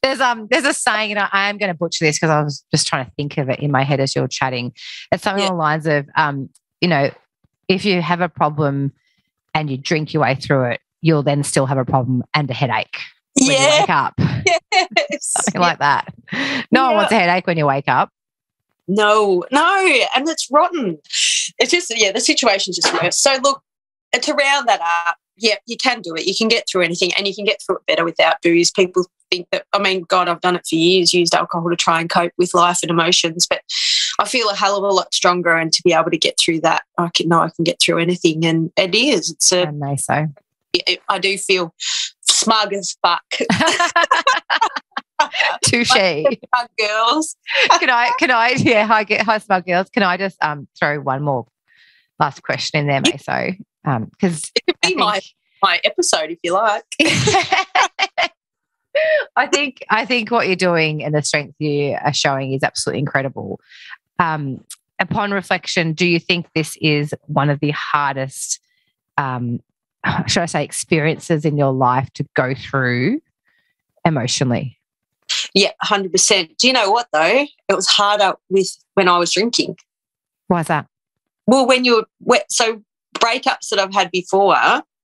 [SPEAKER 1] There's a saying, and I am going to butcher this because I was just trying to think of it in my head as you're chatting. It's something along the lines of, if you have a problem and you drink your way through it, you'll then still have a problem and a headache when you wake up.
[SPEAKER 2] Yes.
[SPEAKER 1] Something like that. No one wants a headache when you wake up.
[SPEAKER 2] No, and it's rotten. It's just, the situation's just worse. So, look, to round that up, you can do it. You can get through anything, and you can get through it better without booze. People think that, God, I've done it for years, used alcohol to try and cope with life and emotions, but I feel a hell of a lot stronger, and to be able to get through that, I can get through anything, and it is. It's a...
[SPEAKER 1] Maso.
[SPEAKER 2] I do feel smug as fuck.
[SPEAKER 1] Touche.
[SPEAKER 2] Smug girls.
[SPEAKER 1] Can I? Hi, smug girls. Can I just throw one more last question in there, Maso? Because
[SPEAKER 2] it could be my episode if you like.
[SPEAKER 1] I think what you're doing and the strength you are showing is absolutely incredible. Upon reflection, do you think this is one of the hardest, should I say, experiences in your life to go through emotionally?
[SPEAKER 2] Yeah, 100%. Do you know what, though? It was harder when I was drinking.
[SPEAKER 1] Why is that?
[SPEAKER 2] Well, when you're so breakups that I've had before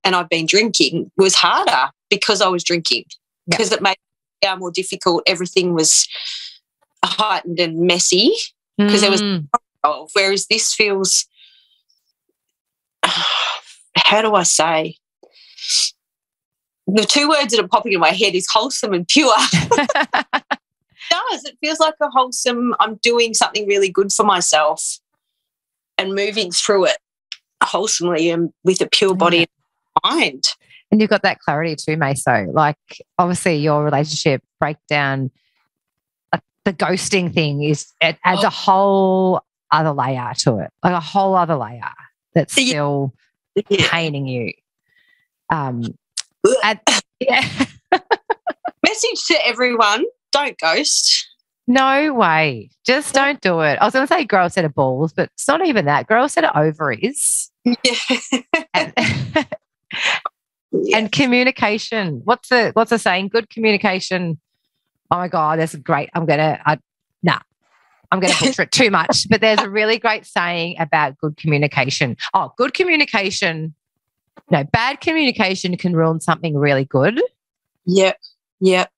[SPEAKER 2] and I've been drinking was harder because I was drinking, because it made it more difficult. Everything was heightened and messy because there was control, whereas this feels, how do I say? The two words that are popping in my head is wholesome and pure. It does. It feels like a wholesome, I'm doing something really good for myself and moving through it wholesomely and with a pure body and mind.
[SPEAKER 1] And you've got that clarity too, Maso. Like, obviously your relationship breakdown, the ghosting thing it adds a whole other layer to it, like a whole other layer that's still paining you.
[SPEAKER 2] Message to everyone, don't ghost.
[SPEAKER 1] No way. Just don't do it. I was going to say grow a set of balls, but it's not even that. Grow a set of ovaries. Yeah. And communication. What's the saying? Good communication. Oh my God, that's great. Nah. I'm going to butcher it too much, but there's a really great saying about good communication. Oh, good communication. No, bad communication can ruin something really good.
[SPEAKER 2] Yep. Yep.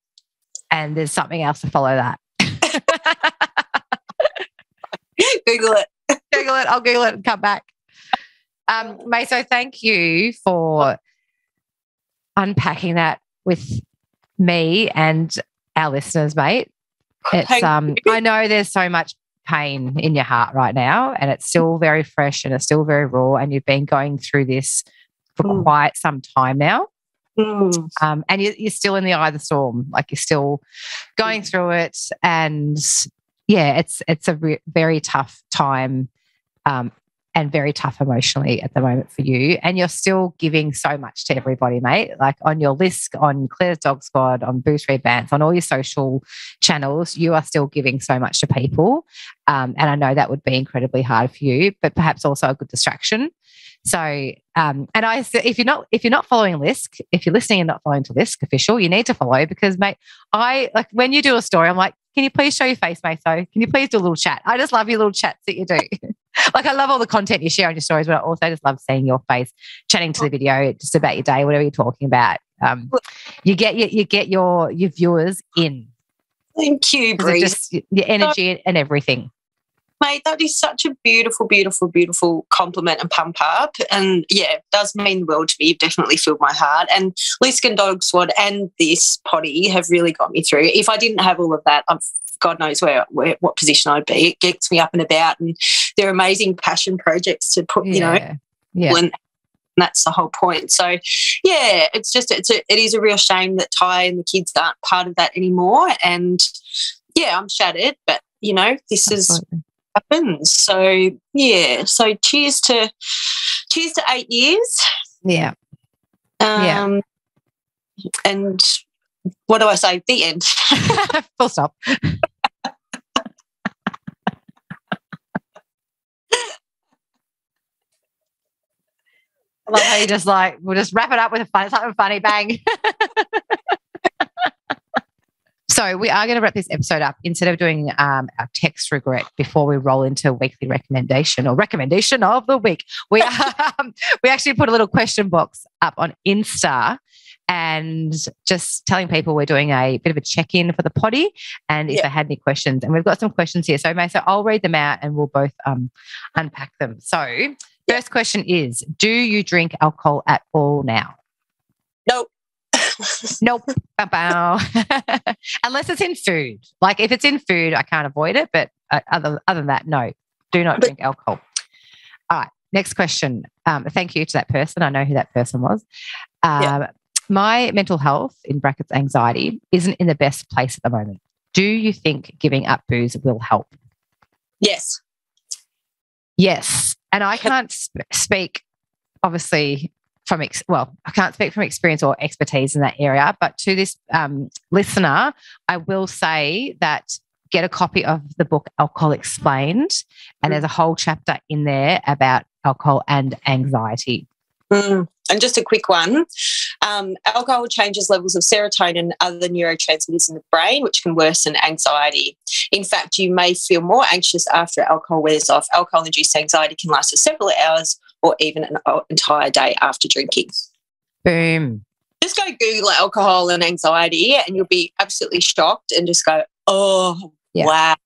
[SPEAKER 1] And there's something else to follow that.
[SPEAKER 2] Google it.
[SPEAKER 1] Google it. I'll Google it and come back. Maso, thank you for unpacking that with me and our listeners, mate. It's I know there's so much pain in your heart right now, and it's still very fresh and it's still very raw, and you've been going through this for quite some time now. And you're still in the eye of the storm, like you're still going through it, and yeah, it's a very tough time, and very tough emotionally at the moment for you. And you're still giving so much to everybody, mate. Like on your list, on Claire's Dog Squad, on Bants, on all your social channels, you are still giving so much to people. And I know that would be incredibly hard for you, but perhaps also a good distraction. So, and if you're not following Lisk, if you're listening and not following to Lisk official, you need to follow, because mate, I like when you do a story, I'm like, can you please show your face, Maso? Can you please do a little chat? I just love your little chats that you do. Like I love all the content you share on your stories, but I also just love seeing your face, chatting to the video just about your day, whatever you're talking about. You get your viewers in.
[SPEAKER 2] Thank you, Breeza.
[SPEAKER 1] Just your energy and everything.
[SPEAKER 2] Mate, that is such a beautiful, beautiful, beautiful compliment and pump up. And yeah, it does mean the world to me. You've definitely filled my heart. And Lisk and Dog Squad and this potty have really got me through. If I didn't have all of that, God knows what position I'd be. It gets me up and about, and they're amazing passion projects to put, and that's the whole point. So yeah, it is a real shame that Ty and the kids aren't part of that anymore. And yeah, I'm shattered, but this is happens. So yeah, so cheers to 8 years.
[SPEAKER 1] Yeah.
[SPEAKER 2] And what do I say? The end.
[SPEAKER 1] Full stop. I love how you just we'll just wrap it up with something funny, bang. So we are going to wrap this episode up. Instead of doing our text regret before we roll into weekly recommendation of the week, we actually put a little question box up on Insta, and just telling people we're doing a bit of a check-in for the potty, and if they had any questions. And we've got some questions here. So Maso, I'll read them out and we'll both unpack them. So first question is, do you drink alcohol at all now?
[SPEAKER 2] Nope.
[SPEAKER 1] Nope. Unless it's in food. Like if it's in food, I can't avoid it. But other than that, no, do not drink alcohol. All right. Next question. Thank you to that person. I know who that person was. My mental health, in brackets anxiety, isn't in the best place at the moment. Do you think giving up booze will help?
[SPEAKER 2] Yes.
[SPEAKER 1] Yes. And I can't speak, obviously, I can't speak from experience or expertise in that area, but to this listener, I will say that get a copy of the book Alcohol Explained, and there's a whole chapter in there about alcohol and anxiety.
[SPEAKER 2] And just a quick one. Alcohol changes levels of serotonin and other neurotransmitters in the brain, which can worsen anxiety. In fact, you may feel more anxious after alcohol wears off. Alcohol-induced anxiety can last for several hours or even an entire day after drinking.
[SPEAKER 1] Boom.
[SPEAKER 2] Just go Google alcohol and anxiety and you'll be absolutely shocked and just go, oh, wow.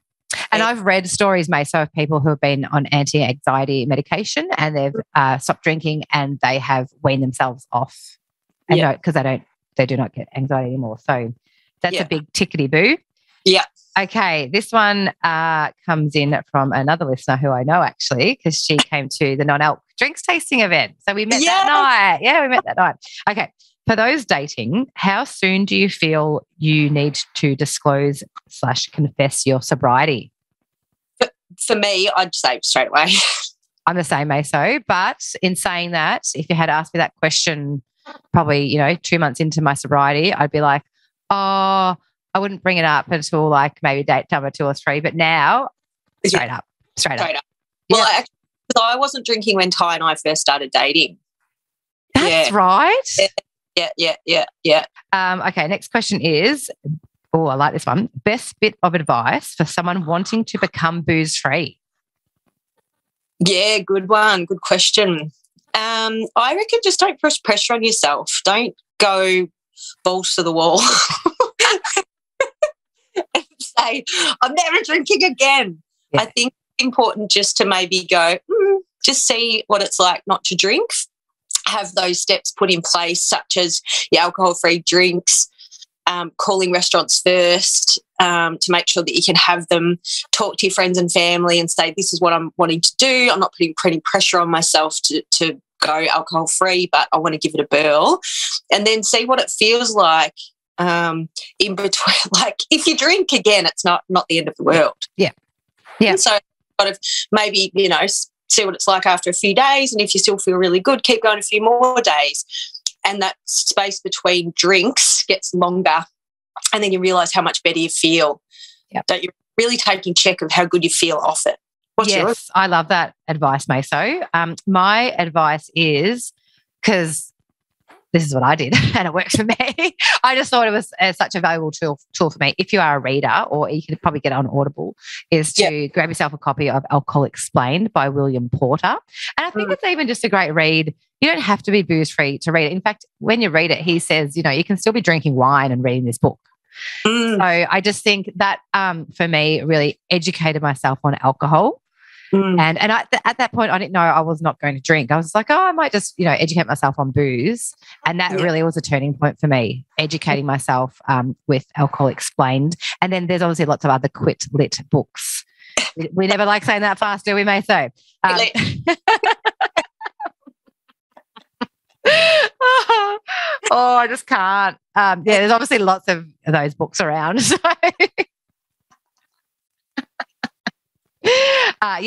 [SPEAKER 1] And I've read stories, Maso, of people who have been on anti-anxiety medication and they've stopped drinking and they have weaned themselves off. And because they do not get anxiety anymore. So that's a big tickety-boo.
[SPEAKER 2] Yeah.
[SPEAKER 1] Okay, this one comes in from another listener who I know actually, because she came to the non-alc drinks tasting event. So we met that night. Yeah, we met that night. Okay, for those dating, how soon do you feel you need to disclose / confess your sobriety?
[SPEAKER 2] For me, I'd say straight away.
[SPEAKER 1] I'm the same, Maso. But in saying that, if you had asked me that question probably, 2 months into my sobriety, I'd be like, oh, I wouldn't bring it up until like maybe date number 2 or 3. But now, straight up.
[SPEAKER 2] Well, I wasn't drinking when Ty and I first started dating.
[SPEAKER 1] That's right.
[SPEAKER 2] Yeah.
[SPEAKER 1] Okay, next question is, Oh, I like this one. Best bit of advice for someone wanting to become booze-free?
[SPEAKER 2] Yeah, good one. Good question. I reckon just don't press pressure on yourself. Don't go balls to the wall and say, I'm never drinking again. Yeah. I think it's important just to maybe go, just see what it's like not to drink. Have those steps put in place, such as your alcohol-free drinks, calling restaurants first to make sure that you can have them, talk to your friends and family and say, this is what I'm wanting to do. I'm not putting pressure on myself to go alcohol-free, but I want to give it a whirl. And then see what it feels like in between. Like if you drink again, it's not the end of the world.
[SPEAKER 1] Yeah. Yeah.
[SPEAKER 2] And so kind of maybe, see what it's like after a few days, and if you still feel really good, keep going a few more days. And that space between drinks gets longer, and then you realise how much better you feel.
[SPEAKER 1] Yep.
[SPEAKER 2] That you're really taking check of how good you feel off it. What's yours?
[SPEAKER 1] I love that advice, Maso. My advice is, because this is what I did and it worked for me. I just thought it was such a valuable tool for me. If you are a reader, or you can probably get on Audible, is to grab yourself a copy of Alcohol Explained by William Porter. And I think it's even just a great read. You don't have to be booze-free to read it. In fact, when you read it, he says, you can still be drinking wine and reading this book. So I just think that for me really educated myself on alcohol. And at that point, I didn't know I was not going to drink. I was like, I might just, educate myself on booze. And that really was a turning point for me, educating myself with Alcohol Explained. And then there's obviously lots of other quit lit books. We never like saying that fast, do we, Maso? I just can't. There's obviously lots of those books around. So.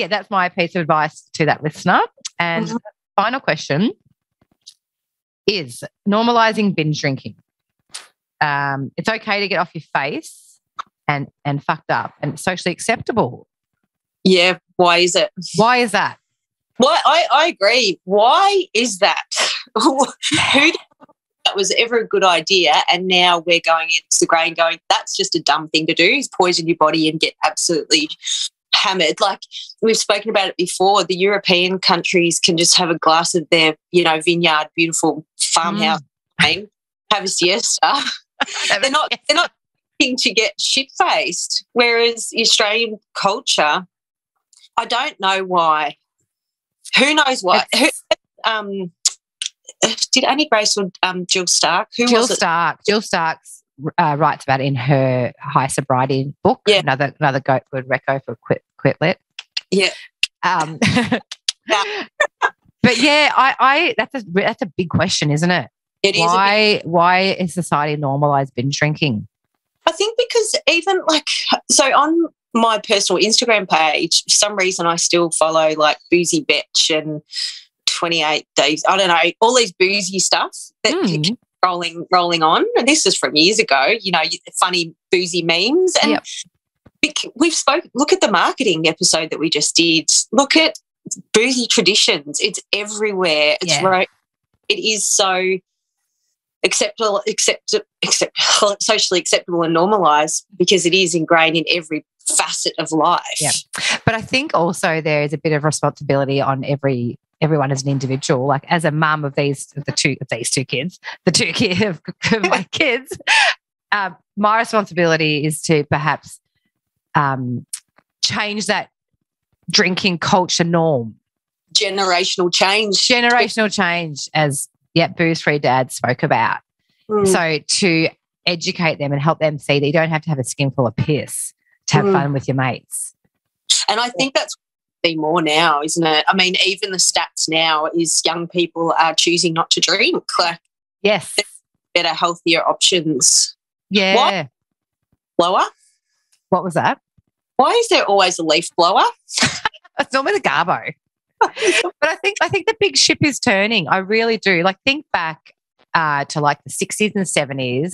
[SPEAKER 1] That's my piece of advice to that listener. And the final question is normalizing binge drinking. It's okay to get off your face and fucked up, and it's socially acceptable.
[SPEAKER 2] Yeah, why is it?
[SPEAKER 1] Why is that?
[SPEAKER 2] Well, I agree. Why is that? Who that was ever a good idea, and now we're going into the grain going, that's just a dumb thing to do, is poison your body and get absolutely hammered. Like we've spoken about it before, the European countries can just have a glass of their, vineyard, beautiful farmhouse, have a siesta. They're not looking to get shit-faced. Whereas Australian culture, I don't know why. Who knows why? Did Annie Grace or Jill Stark?
[SPEAKER 1] Jill Stark's writes about it in her High Sobriety book. Yeah. Another good reco for Quitlet.
[SPEAKER 2] Yeah.
[SPEAKER 1] But yeah, that's a big question, isn't it?
[SPEAKER 2] It is.
[SPEAKER 1] Why is society normalised binge drinking?
[SPEAKER 2] I think because even on my personal Instagram page, for some reason I still follow like Boozy Betch and 28 Days. I don't know, all these boozy stuff that keep rolling on. And this is from years ago, funny boozy memes. And we've spoken, look at the marketing episode that we just did. Look at boozy traditions. It's everywhere. It's right. It is so socially acceptable and normalised because it is ingrained in every facet of life. Yeah.
[SPEAKER 1] But I think also there is a bit of responsibility on everyone as an individual. Like as a mum of the two kids of my kids, my responsibility is to perhaps change that drinking culture norm.
[SPEAKER 2] Generational change, as booze-free dad spoke about. So to educate them and help them see that you don't have to have a skinful of piss to have fun with your mates. And I think that's more now, isn't it? I mean, even the stats now is young people are choosing not to drink. Like,
[SPEAKER 1] yes,
[SPEAKER 2] better, healthier options.
[SPEAKER 1] Yeah.
[SPEAKER 2] What? Blower?
[SPEAKER 1] What was that?
[SPEAKER 2] Why is there always a leaf blower?
[SPEAKER 1] It's normally the Garbo. But I think the big ship is turning. I really do. Like think back to like the 60s and 70s,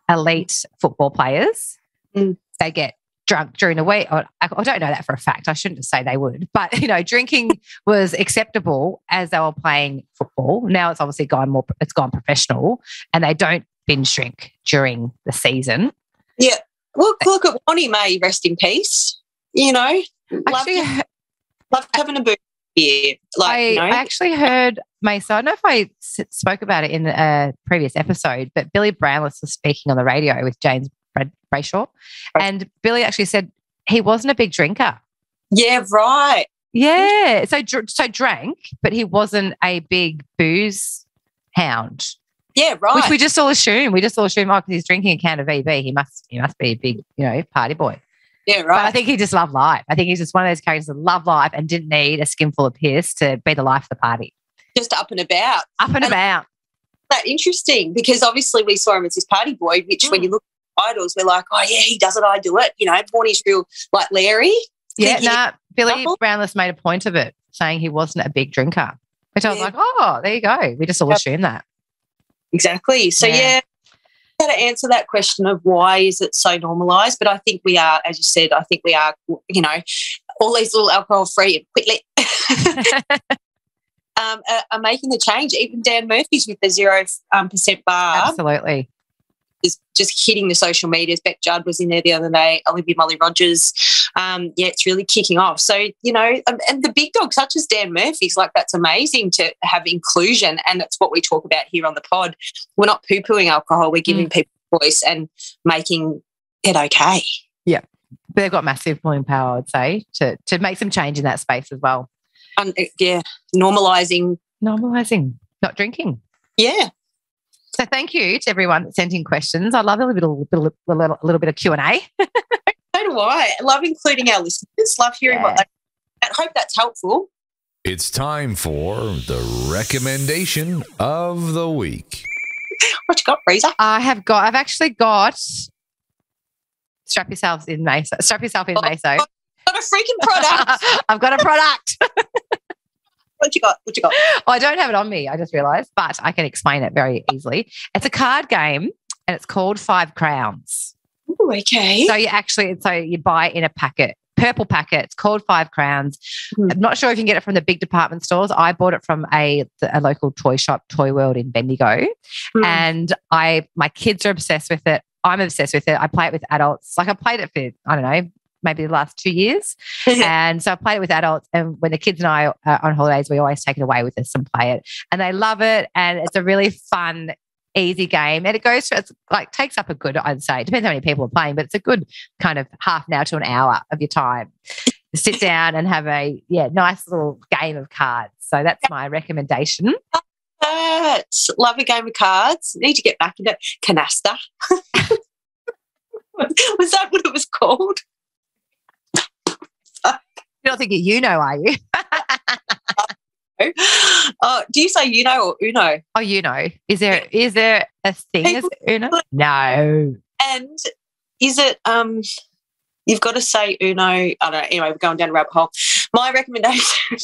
[SPEAKER 1] elite football players, they get drunk during the week. I don't know that for a fact. I shouldn't say they would. But, drinking was acceptable as they were playing football. Now it's obviously gone professional, and they don't binge drink during the season.
[SPEAKER 2] Yeah. look at Bonnie, may rest in peace. You know, loved having a booze beer.
[SPEAKER 1] I actually heard Maso. I don't know if I spoke about it in a previous episode, but Billy Brownless was speaking on the radio with James Brayshaw, and Billy actually said he wasn't a big drinker.
[SPEAKER 2] Yeah, right.
[SPEAKER 1] Yeah, so drank, but he wasn't a big booze hound.
[SPEAKER 2] Yeah, right.
[SPEAKER 1] Which we just all assume. Oh, because he's drinking a can of VB, he must be a big, party boy.
[SPEAKER 2] Yeah, right.
[SPEAKER 1] But I think he just loved life. I think he's just one of those characters that loved life and didn't need a skinful of piss to be the life of the party.
[SPEAKER 2] Just up and about.
[SPEAKER 1] About.
[SPEAKER 2] That's interesting because obviously we saw him as this party boy, which when you look at idols, we're like, oh, yeah, he does it, I do it. Bonnie's real, like Larry.
[SPEAKER 1] Yeah, Billy Brownless made a point of it, saying he wasn't a big drinker, which I was like, oh, there you go. We just all assume that.
[SPEAKER 2] Exactly. So, got to answer that question of why is it so normalised, but I think we are, as you said, all these little alcohol-free and quickly are making the change. Even Dan Murphy's with the 0% bar.
[SPEAKER 1] Absolutely.
[SPEAKER 2] Is just hitting the social medias. Beck Judd was in there the other day, Olivia Molly Rogers. It's really kicking off. So, and the big dogs such as Dan Murphy's, like that's amazing to have inclusion, and that's what we talk about here on the pod. We're not poo-pooing alcohol. We're giving people a voice and making it okay.
[SPEAKER 1] Yeah. They've got massive pulling power, I'd say, to make some change in that space as well.
[SPEAKER 2] Normalising.
[SPEAKER 1] Not drinking.
[SPEAKER 2] Yeah.
[SPEAKER 1] So thank you to everyone that sent in questions. I love a little bit of Q&A.
[SPEAKER 2] So do I. I love including our listeners. Love hearing what they. I hope that's helpful.
[SPEAKER 4] It's time for the recommendation of the week.
[SPEAKER 2] What you got, Breeza?
[SPEAKER 1] I've actually got Strap yourself in, Maso. Got
[SPEAKER 2] a freaking product.
[SPEAKER 1] I've got a product.
[SPEAKER 2] What you got?
[SPEAKER 1] I don't have it on me, I just realised, but I can explain it very easily. It's a card game and it's called 5 Crowns.
[SPEAKER 2] Ooh, okay.
[SPEAKER 1] So you buy in a packet, purple packet. It's called 5 Crowns. I'm not sure if you can get it from the big department stores. I bought it from a local toy shop, Toy World in Bendigo, and my kids are obsessed with it. I'm obsessed with it. I play it with adults. Like I played it for, I don't know, maybe the last 2 years. And so I played it with adults, and when the kids and I are on holidays, we always take it away with us and play it. And they love it, and it's a really fun, easy game. And takes up a good, I'd say, it depends how many people are playing, but it's a good kind of half an hour to an hour of your time. Sit down and have a nice little game of cards. So that's my recommendation.
[SPEAKER 2] Love a game of cards. Need to get back into canasta. Was that what it was called?
[SPEAKER 1] You're not thinking are you?
[SPEAKER 2] Do you say or Uno?
[SPEAKER 1] Oh, Is there a thing as Uno? No.
[SPEAKER 2] And is it you've got to say Uno. I don't know. Anyway, we're going down a rabbit hole. My recommendation.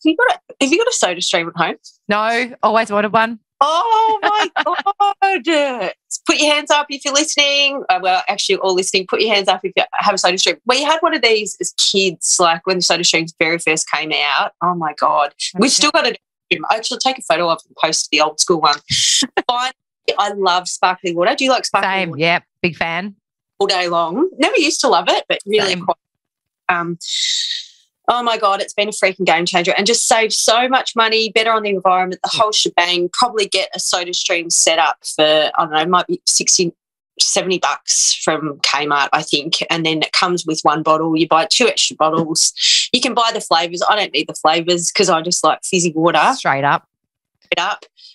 [SPEAKER 2] Have you got a Sodastream at home?
[SPEAKER 1] No, always wanted one.
[SPEAKER 2] Oh my God. Put your hands up if you're listening. Well, actually, all listening, put your hands up if you have a Sodastream. We had one of these as kids, like when the Sodastreams very first came out. Oh my God. We've still got it. I actually take a photo of and post the old school one. Finally, I love sparkling water. Do you like sparkling water?
[SPEAKER 1] Yeah, big fan.
[SPEAKER 2] All day long. Never used to love it, but really quite. Oh my God, it's been a freaking game changer and just saved so much money, better on the environment, the whole shebang. Probably get a Sodastream set up for, I don't know, might be $60, $70 from Kmart, I think. And then it comes with one bottle. You buy 2 extra bottles. You can buy the flavours. I don't need the flavours because I just like fizzy water.
[SPEAKER 1] Straight up.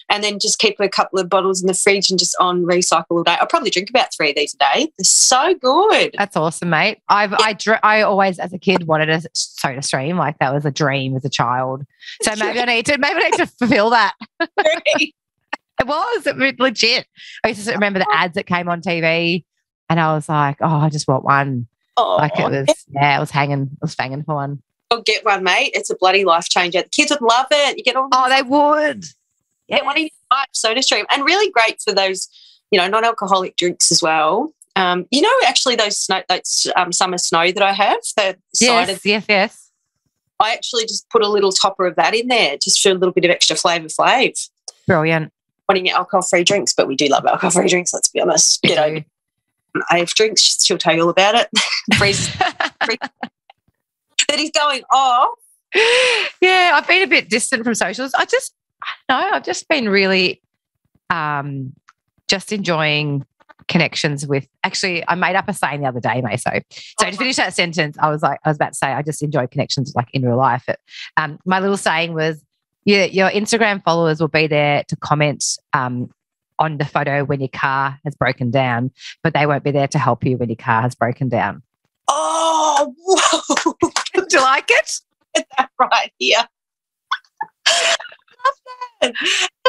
[SPEAKER 2] And then just keep a couple of bottles in the fridge and just on recycle all day. I'll probably drink about 3 of these a day. They're so good.
[SPEAKER 1] That's awesome, mate. I always, as a kid, wanted a Sodastream. Like that was a dream as a child. So maybe I need to fulfill that. It was legit. I used to remember the ads that came on TV, and I was like, oh, I just want one.
[SPEAKER 2] Oh,
[SPEAKER 1] like it was fanging for one.
[SPEAKER 2] I'll get one, mate. It's a bloody life changer. The kids would love it. You get all.
[SPEAKER 1] Oh, they would.
[SPEAKER 2] Get one of your Sodastream, and really great for those, non-alcoholic drinks as well. Actually those summer snow that I have.
[SPEAKER 1] Yes.
[SPEAKER 2] I actually just put a little topper of that in there, just for a little bit of extra flavour.
[SPEAKER 1] Brilliant.
[SPEAKER 2] Wanting your alcohol-free drinks, but we do love alcohol-free drinks. Let's be honest. AF drinks. She'll tell you all about it. That he's going off.
[SPEAKER 1] Yeah, I've been a bit distant from socials. I don't know, I've just been really just enjoying connections with, actually, I made up a saying the other day, Maso. So to finish that sentence, I was about to say, I just enjoy connections like in real life. My little saying was, your Instagram followers will be there to comment on the photo when your car has broken down, but they won't be there to help you when your car has broken down.
[SPEAKER 2] Oh, whoa.
[SPEAKER 1] Do you like it?
[SPEAKER 2] Get that right here. Love that.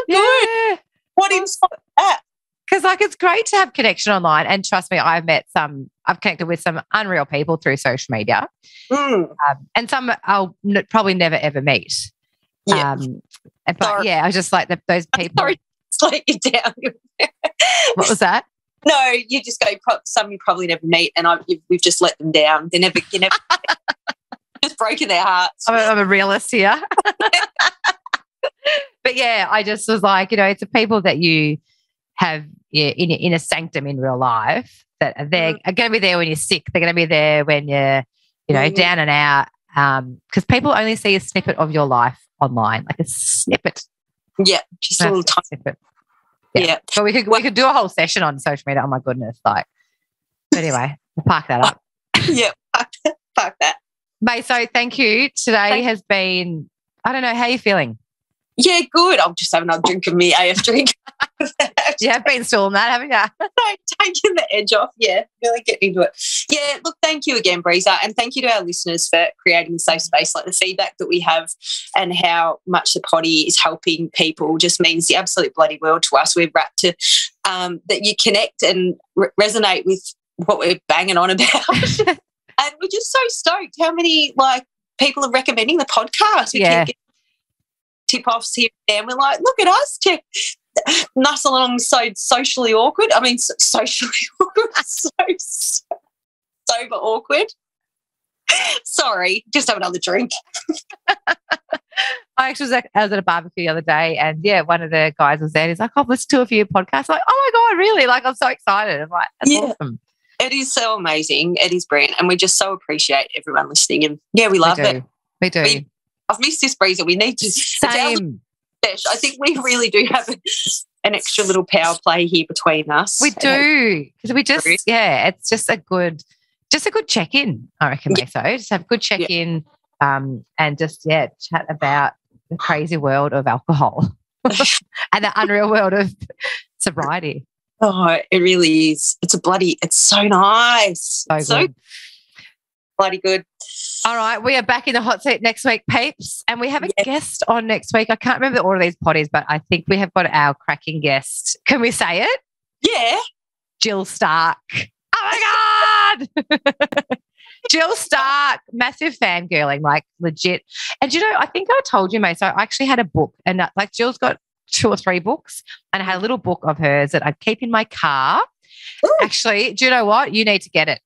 [SPEAKER 1] Yeah.
[SPEAKER 2] What inspired that?
[SPEAKER 1] Because it's great to have connection online, and trust me, I've connected with some unreal people through social media, and some I'll probably never ever meet.
[SPEAKER 2] Yeah.
[SPEAKER 1] But yeah, I was just like those people.
[SPEAKER 2] Sorry, slow you down.
[SPEAKER 1] What was that?
[SPEAKER 2] No, you just go. Some you probably never meet, and we've just let them down. You never just broken their hearts.
[SPEAKER 1] I'm a realist here. But yeah, I just was like, it's the people that you have in a sanctum in real life that are there, are going to be there when you're sick. They're going to be there when you're, down and out. Because people only see a snippet of your life online, like a snippet.
[SPEAKER 2] Yeah, just a little tiny
[SPEAKER 1] snippet.
[SPEAKER 2] Yeah.
[SPEAKER 1] But we could do a whole session on social media. Oh my goodness! But anyway, we'll park that up.
[SPEAKER 2] Yeah, park that.
[SPEAKER 1] Maso, thank you. Today has been, I don't know, how are you feeling?
[SPEAKER 2] Yeah, good. I'll just have another drink of me AF drink.
[SPEAKER 1] You have been stalling that, haven't you?
[SPEAKER 2] Taking the edge off. Yeah, really getting into it. Yeah, look, thank you again, Breeza, and thank you to our listeners for creating a safe space. Like the feedback that we have and how much the potty is helping people just means the absolute bloody world to us. We're wrapped to that you connect and resonate with what we're banging on about. And we're just so stoked how many people are recommending the podcast. We keep getting tip-offs here and there, and we're like, look at us, nuzzle along so socially awkward. I mean, socially awkward, so sober awkward. Sorry, just have another drink.
[SPEAKER 1] I was at a barbecue the other day, and one of the guys was there. He's like, I've listened to a few podcasts. I'm like, oh my God, really? I'm so excited. I'm like, that's awesome.
[SPEAKER 2] It is so amazing. It is brilliant. And we just so appreciate everyone listening. And we love it.
[SPEAKER 1] We do.
[SPEAKER 2] I've missed this, Breeza. We need to.
[SPEAKER 1] Same.
[SPEAKER 2] I think we really do have an extra little power play here between us.
[SPEAKER 1] We do. Because we just, it's just a good check-in, I reckon, Maso. Just have a good check-in and just, chat about the crazy world of alcohol and the unreal world of sobriety.
[SPEAKER 2] Oh, it really is. It's so nice.
[SPEAKER 1] So good.
[SPEAKER 2] Bloody good.
[SPEAKER 1] All right, we are back in the hot seat next week, peeps, and we have a guest on next week. I can't remember the order of these potties, but I think we have got our cracking guest. Can we say it?
[SPEAKER 2] Yeah.
[SPEAKER 1] Jill Stark. Oh, my God. Jill Stark, massive fangirling, like legit. And, I think I told you, mate, so I actually had a book, and Jill's got 2 or 3 books, and I had a little book of hers that I'd keep in my car. Ooh. Actually, do you know what? You need to get it.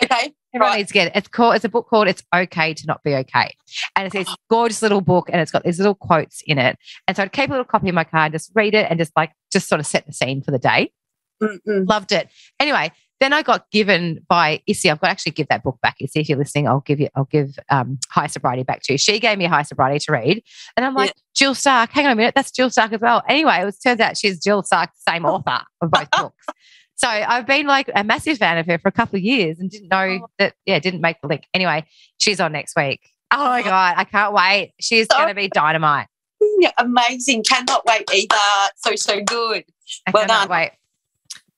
[SPEAKER 2] Okay.
[SPEAKER 1] Everyone needs to get it. It's a book called It's Okay to Not Be Okay. And it's this gorgeous little book, and it's got these little quotes in it. And so I'd keep a little copy in my car and just read it and just sort of set the scene for the day.
[SPEAKER 2] Mm-mm.
[SPEAKER 1] Loved it. Anyway, then I got given by Issy. I've got to actually give that book back. Issy, if you're listening, I'll give High Sobriety back to you. She gave me High Sobriety to read. And I'm like, Jill Stark, hang on a minute, that's Jill Stark as well. Anyway, it turns out she's Jill Stark, the same author of both books. So I've been a massive fan of her for a couple of years and didn't know that, didn't make the link. Anyway, she's on next week. Oh my God, I can't wait. She's going to be dynamite.
[SPEAKER 2] Yeah, amazing. Cannot wait either. So good. Well done.
[SPEAKER 1] Wait.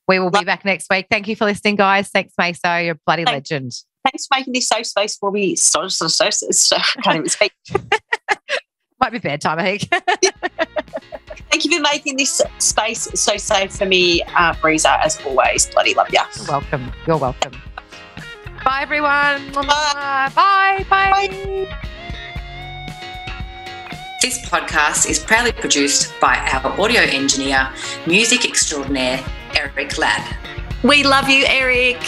[SPEAKER 1] We will be back next week. Thank you for listening, guys. Thanks, Maso. You're a bloody legend.
[SPEAKER 2] Thanks for making this safe space for me. I can't even speak.
[SPEAKER 1] Might be bedtime, I think.
[SPEAKER 2] Thank you for making this space so safe for me, Breeza, as always. Bloody love you.
[SPEAKER 1] You're welcome. Bye, everyone.
[SPEAKER 2] Bye.
[SPEAKER 1] Bye. Bye.
[SPEAKER 3] This podcast is proudly produced by our audio engineer, music extraordinaire, Eric Ladd.
[SPEAKER 2] We love you, Eric.